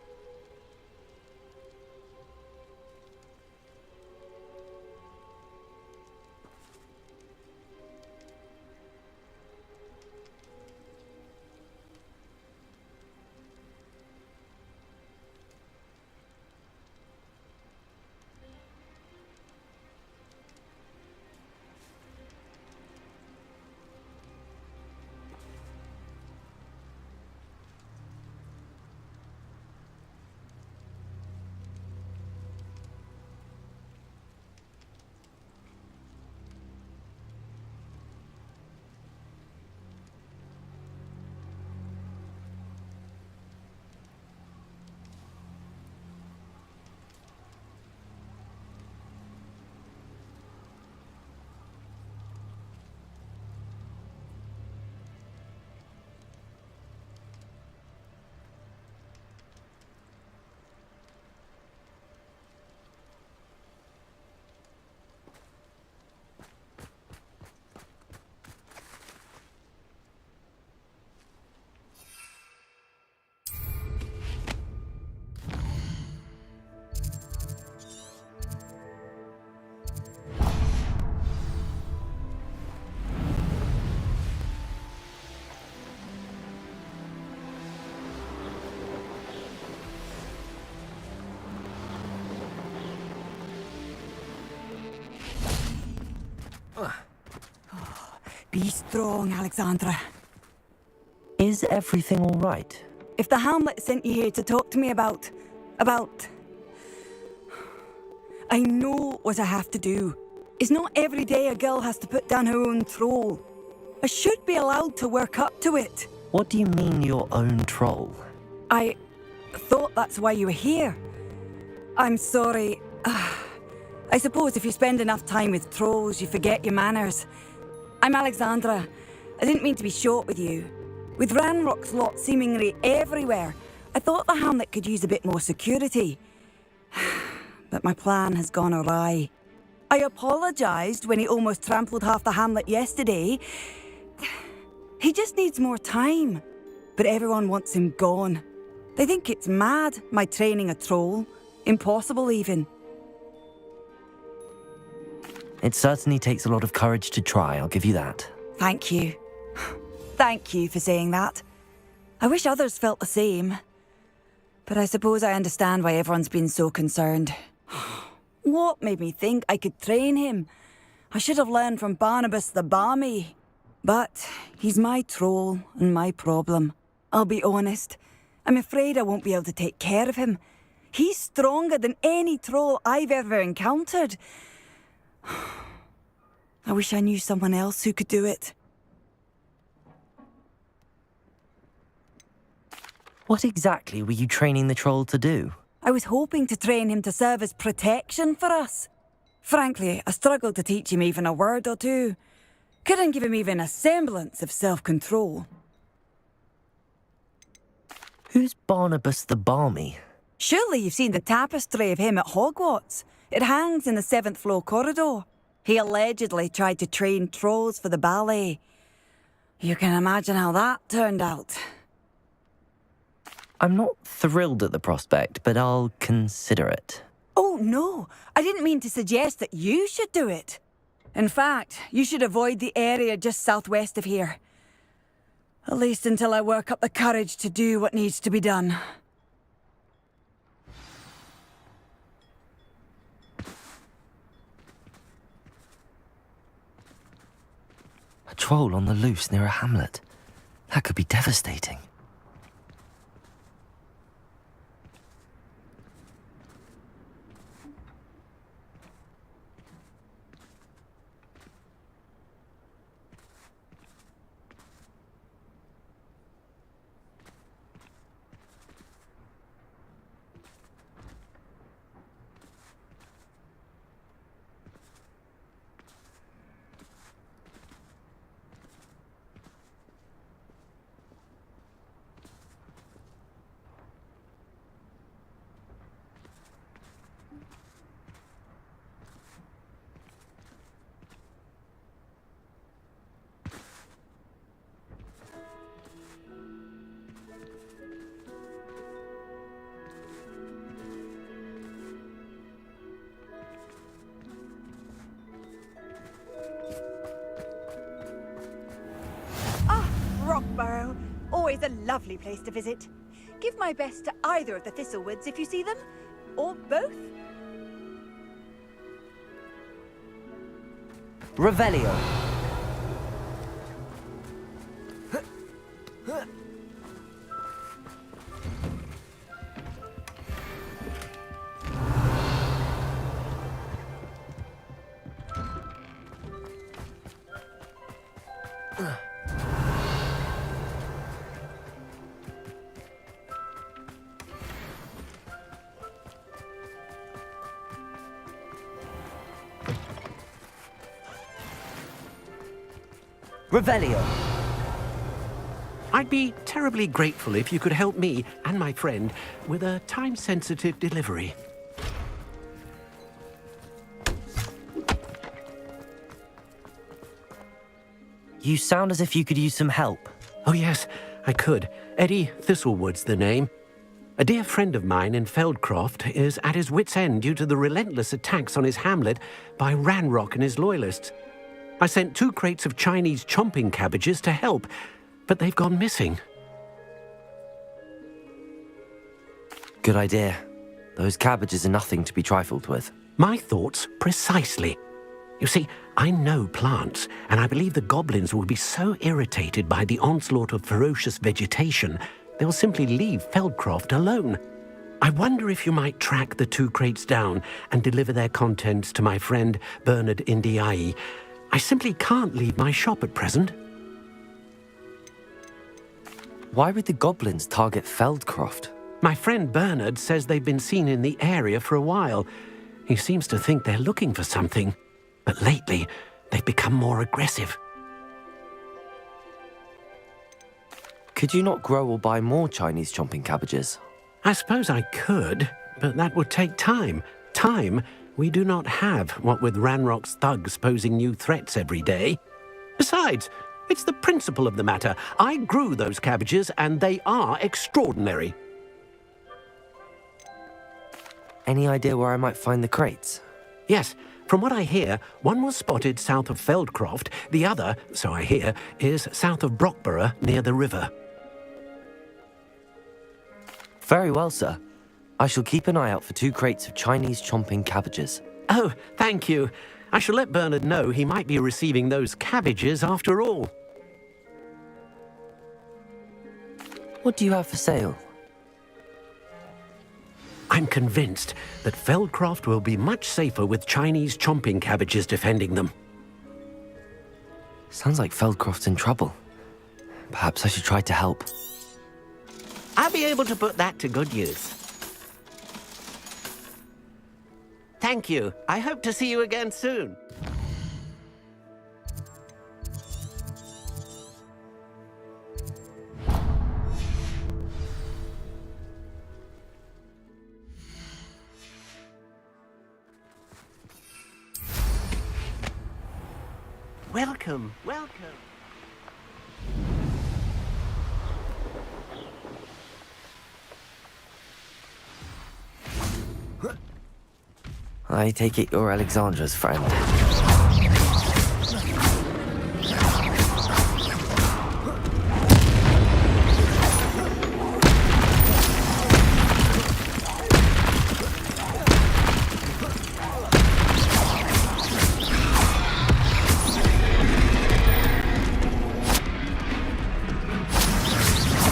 Be strong, Alexandra. Is everything all right? If the Hamlet sent you here to talk to me about... I know what I have to do. It's not every day a girl has to put down her own troll. I should be allowed to work up to it. What do you mean, your own troll? I thought that's why you were here. I'm sorry. I suppose if you spend enough time with trolls, you forget your manners. I'm Alexandra. I didn't mean to be short with you. With Ranrock's lot seemingly everywhere, I thought the Hamlet could use a bit more security. But my plan has gone awry. I apologised when he almost trampled half the Hamlet yesterday. He just needs more time. But everyone wants him gone. They think it's mad, my training a troll. Impossible, even. It certainly takes a lot of courage to try, I'll give you that. Thank you. Thank you for saying that. I wish others felt the same. But I suppose I understand why everyone's been so concerned. What made me think I could train him? I should have learned from Barnabas the Barmy. But he's my troll and my problem. I'll be honest. I'm afraid I won't be able to take care of him. He's stronger than any troll I've ever encountered. I wish I knew someone else who could do it. What exactly were you training the troll to do? I was hoping to train him to serve as protection for us. Frankly, I struggled to teach him even a word or two. Couldn't give him even a semblance of self-control. Who's Barnabas the Barmy? Surely you've seen the tapestry of him at Hogwarts. It hangs in the 7th floor corridor. He allegedly tried to train trolls for the ballet. You can imagine how that turned out. I'm not thrilled at the prospect, but I'll consider it. Oh, no. I didn't mean to suggest that you should do it. In fact, you should avoid the area just southwest of here. At least until I work up the courage to do what needs to be done. A troll on the loose near a hamlet. That could be devastating. Rockborough. Always a lovely place to visit. Give my best to either of the Thistlewoods if you see them. Or both. Revelio. Revelio. I'd be terribly grateful if you could help me and my friend with a time-sensitive delivery. You sound as if you could use some help. Oh yes, I could. Eddie Thistlewood's the name. A dear friend of mine in Feldcroft is at his wit's end due to the relentless attacks on his hamlet by Ranrock and his loyalists. I sent 2 crates of Chinese chomping cabbages to help, but they've gone missing. Good idea. Those cabbages are nothing to be trifled with. My thoughts precisely. You see, I know plants, and I believe the goblins will be so irritated by the onslaught of ferocious vegetation, they'll simply leave Feldcroft alone. I wonder if you might track the 2 crates down and deliver their contents to my friend Bernard Indiai. I simply can't leave my shop at present. Why would the goblins target Feldcroft? My friend Bernard says they've been seen in the area for a while. He seems to think they're looking for something, but lately they've become more aggressive. Could you not grow or buy more Chinese chomping cabbages? I suppose I could, but that would take time. Time we do not have, what with Ranrock's thugs posing new threats every day. Besides, it's the principle of the matter. I grew those cabbages, and they are extraordinary. Any idea where I might find the crates? Yes. From what I hear, one was spotted south of Feldcroft. The other, so I hear, is south of Brockborough, near the river. Very well, sir. I shall keep an eye out for 2 crates of Chinese chomping cabbages. Oh, thank you. I shall let Bernard know he might be receiving those cabbages after all. What do you have for sale? I'm convinced that Feldcroft will be much safer with Chinese chomping cabbages defending them. Sounds like Feldcroft's in trouble. Perhaps I should try to help. I'll be able to put that to good use. Thank you. I hope to see you again soon. Welcome, welcome. I take it you're Alexandra's friend.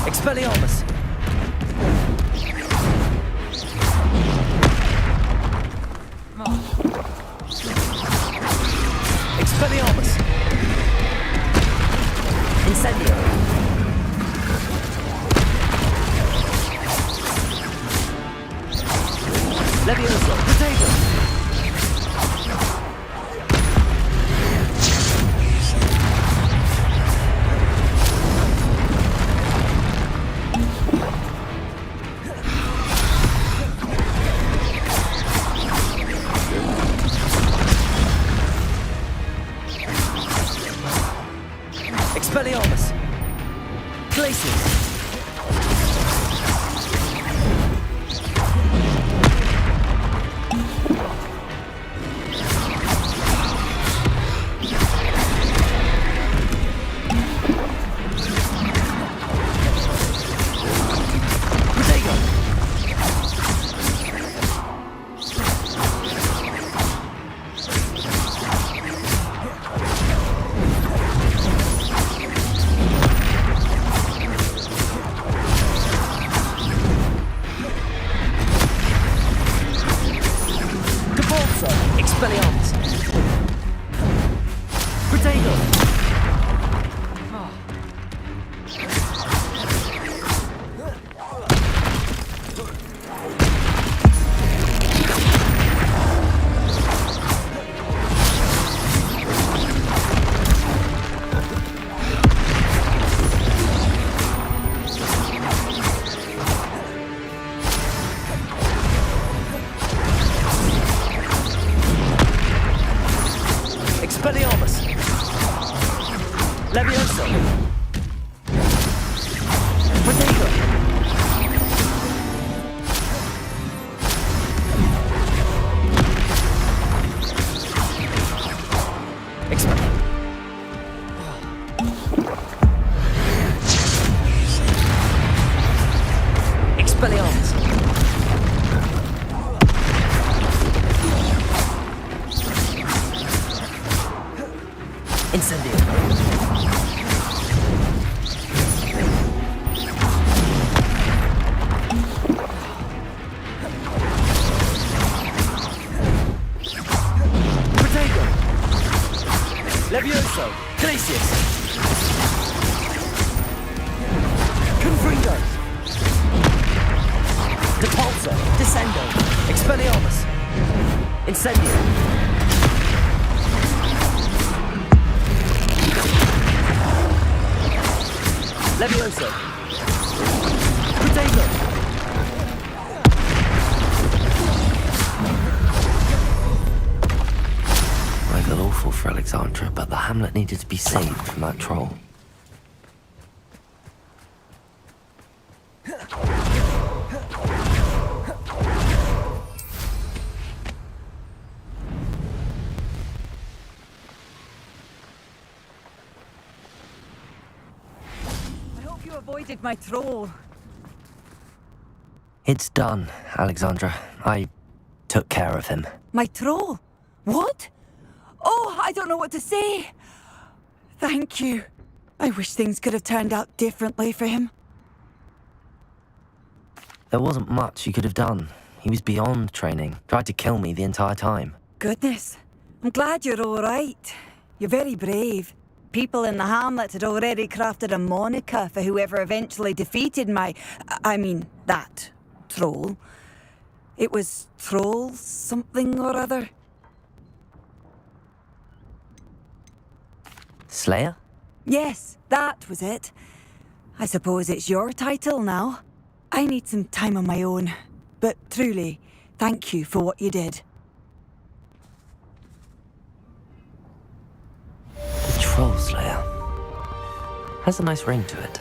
Expelliarmus! Expelliarmus! Incendio! Levioso! Potato! Expelliarmus! Glaciers! Expelliarmus! Potato! Impulso! Glacius! Confringo! Depulso! Descendo! Expelliarmus! Incendio! Levioso! Protego! I feel awful for Alexandra, but the hamlet needed to be saved from that troll. I hope you avoided my troll. It's done, Alexandra. I took care of him. My troll? What? Oh, I don't know what to say. Thank you. I wish things could have turned out differently for him. There wasn't much you could have done. He was beyond training. Tried to kill me the entire time. Goodness. I'm glad you're all right. You're very brave. People in the hamlet had already crafted a moniker for whoever eventually defeated that troll. It was Troll something or other. Slayer? Yes, that was it. I suppose it's your title now. I need some time on my own. But truly, thank you for what you did. The Troll Slayer. Has a nice ring to it.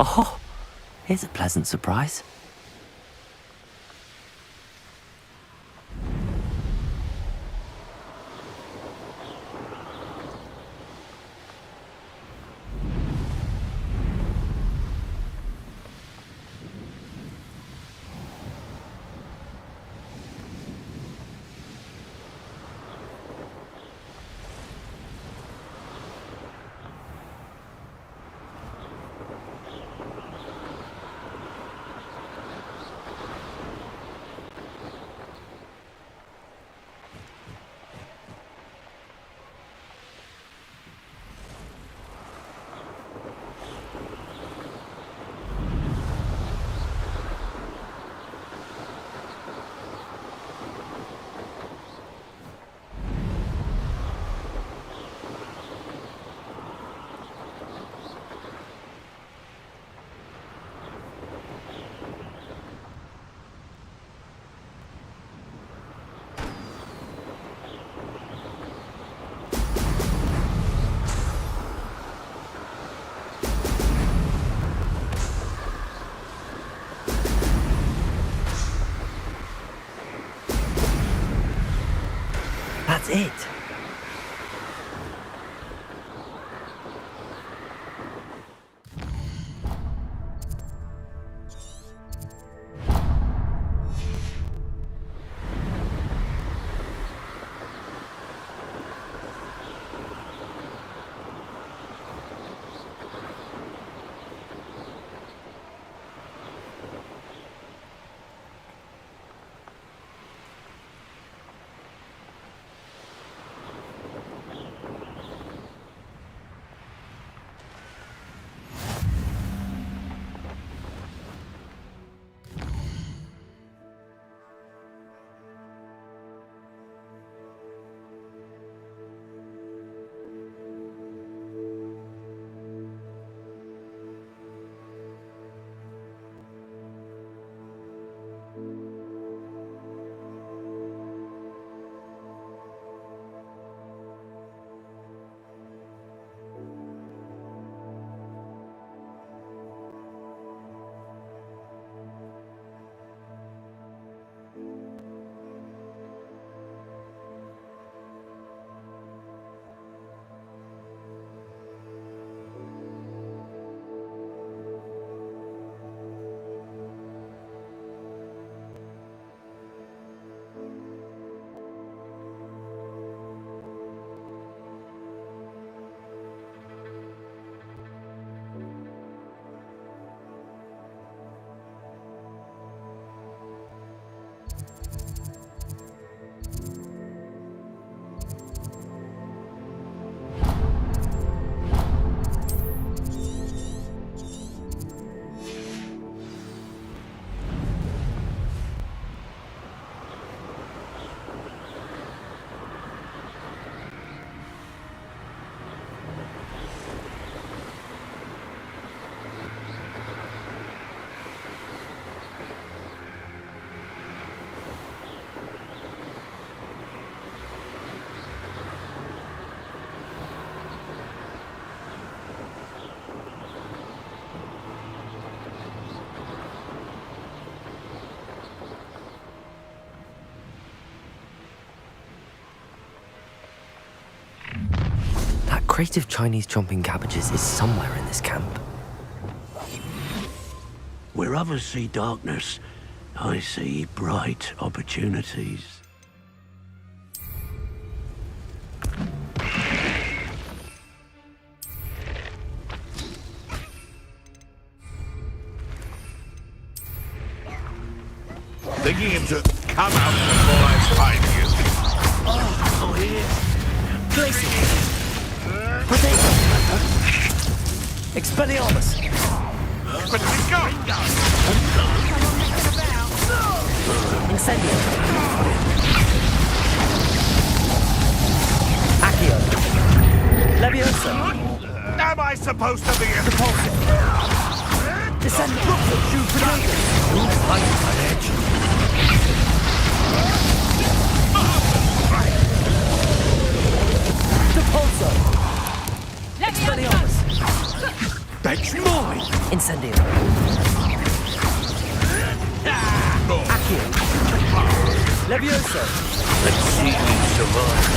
Oh, here's a pleasant surprise. That's it. crate of Chinese chomping cabbages is somewhere in this camp. Where others see darkness, I see bright opportunities. Thinking him to come out before I find you. Oh, yeah. Glacius. Potato. Expelliarmus. But we go! Incendio. Accio. Leviosa. Am I supposed to be a Descend. Shoot Predator. Light on edge. Depulso. Expelliarmus. That's mine! Incendio. Accio. Leviosa. Let's see me survive.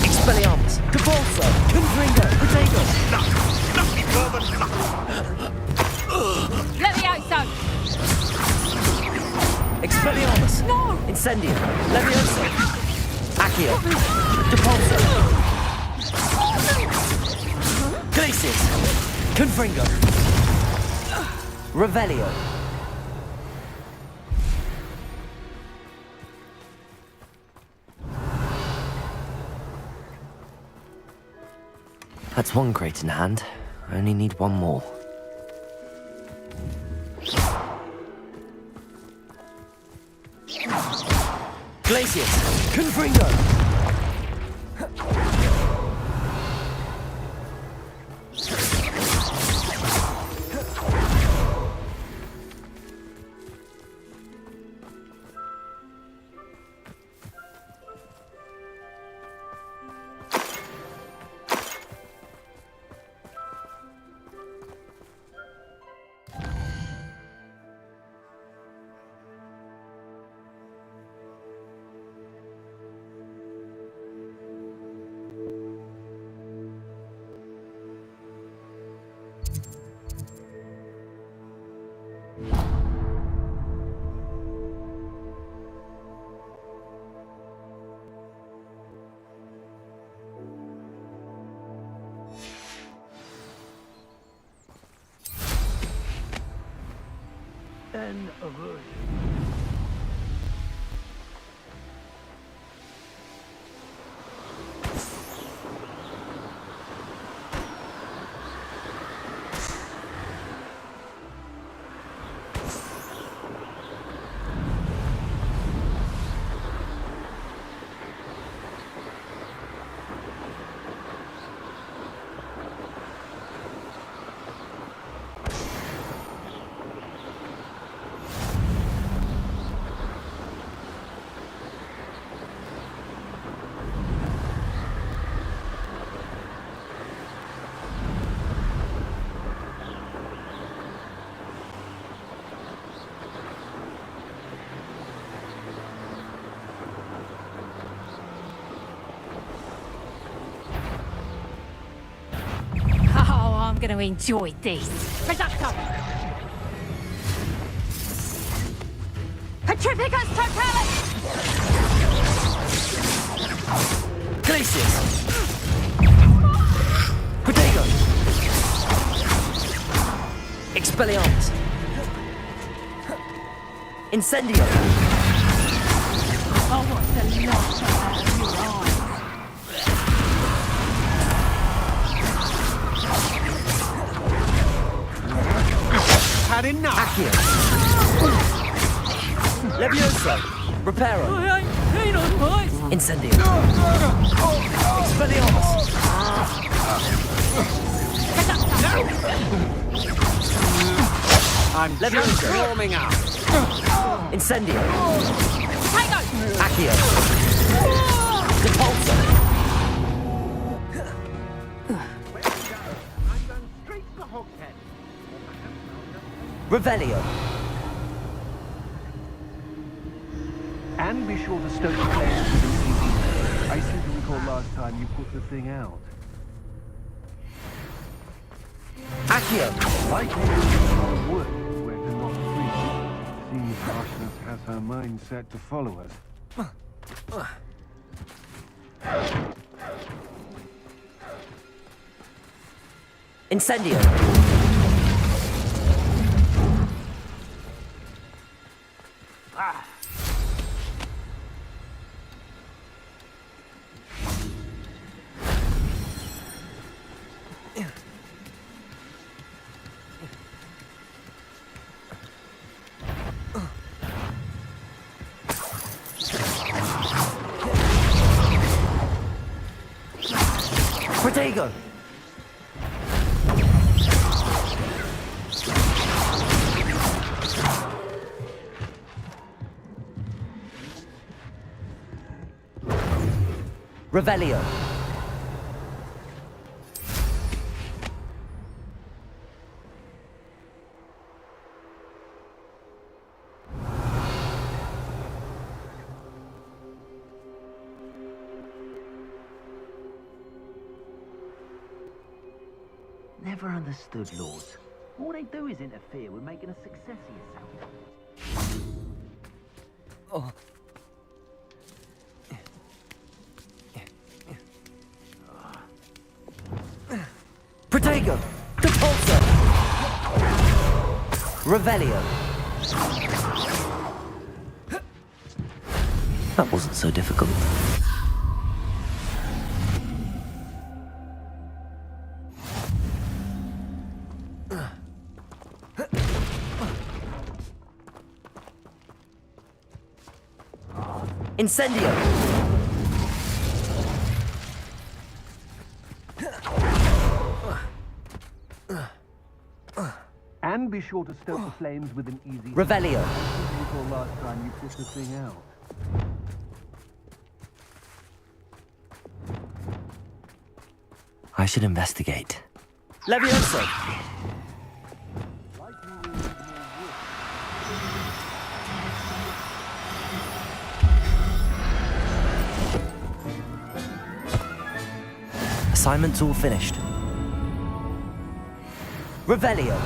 Expelliarmus. Depulso. Confringo. Potato. Nothing more than luck. Levioso! Expelliarmus. No! Incendio. Leviosa. Accio. Depulso. Glacius. Confringo. Revelio. That's one crate in hand. I only need one more. Glacius. Confringo. And a good. I'm going to enjoy this. Reducto! Petrificus Totalis! Glacius. Potato. Expelliarmus. Incendio. I want the laughter out of your eyes. Had enough. Accio. Levioso. Reparo. I ain't keen on mice. Incendio. Expelliarmus. I'm Levioso. just warming up. Incendio. Potato! Accio. Depulso. Revelio. And be sure to stoke the flares with an easy. I seem to recall thought last time you put the thing out? Accio! Like you would where to not sleep. Seems Harshness has her mind set to follow us. Incendio! Protego! Revelio. Never understood Lords. All they do is interfere with making a success of yourself. Oh. Protego! Repulsor! Revelio! That wasn't so difficult. Incendio! And be sure to stoke the flames with an easy... Revelio! You thought last time you put the thing out. I should investigate. Levioso! Assignment's all finished. Revelio!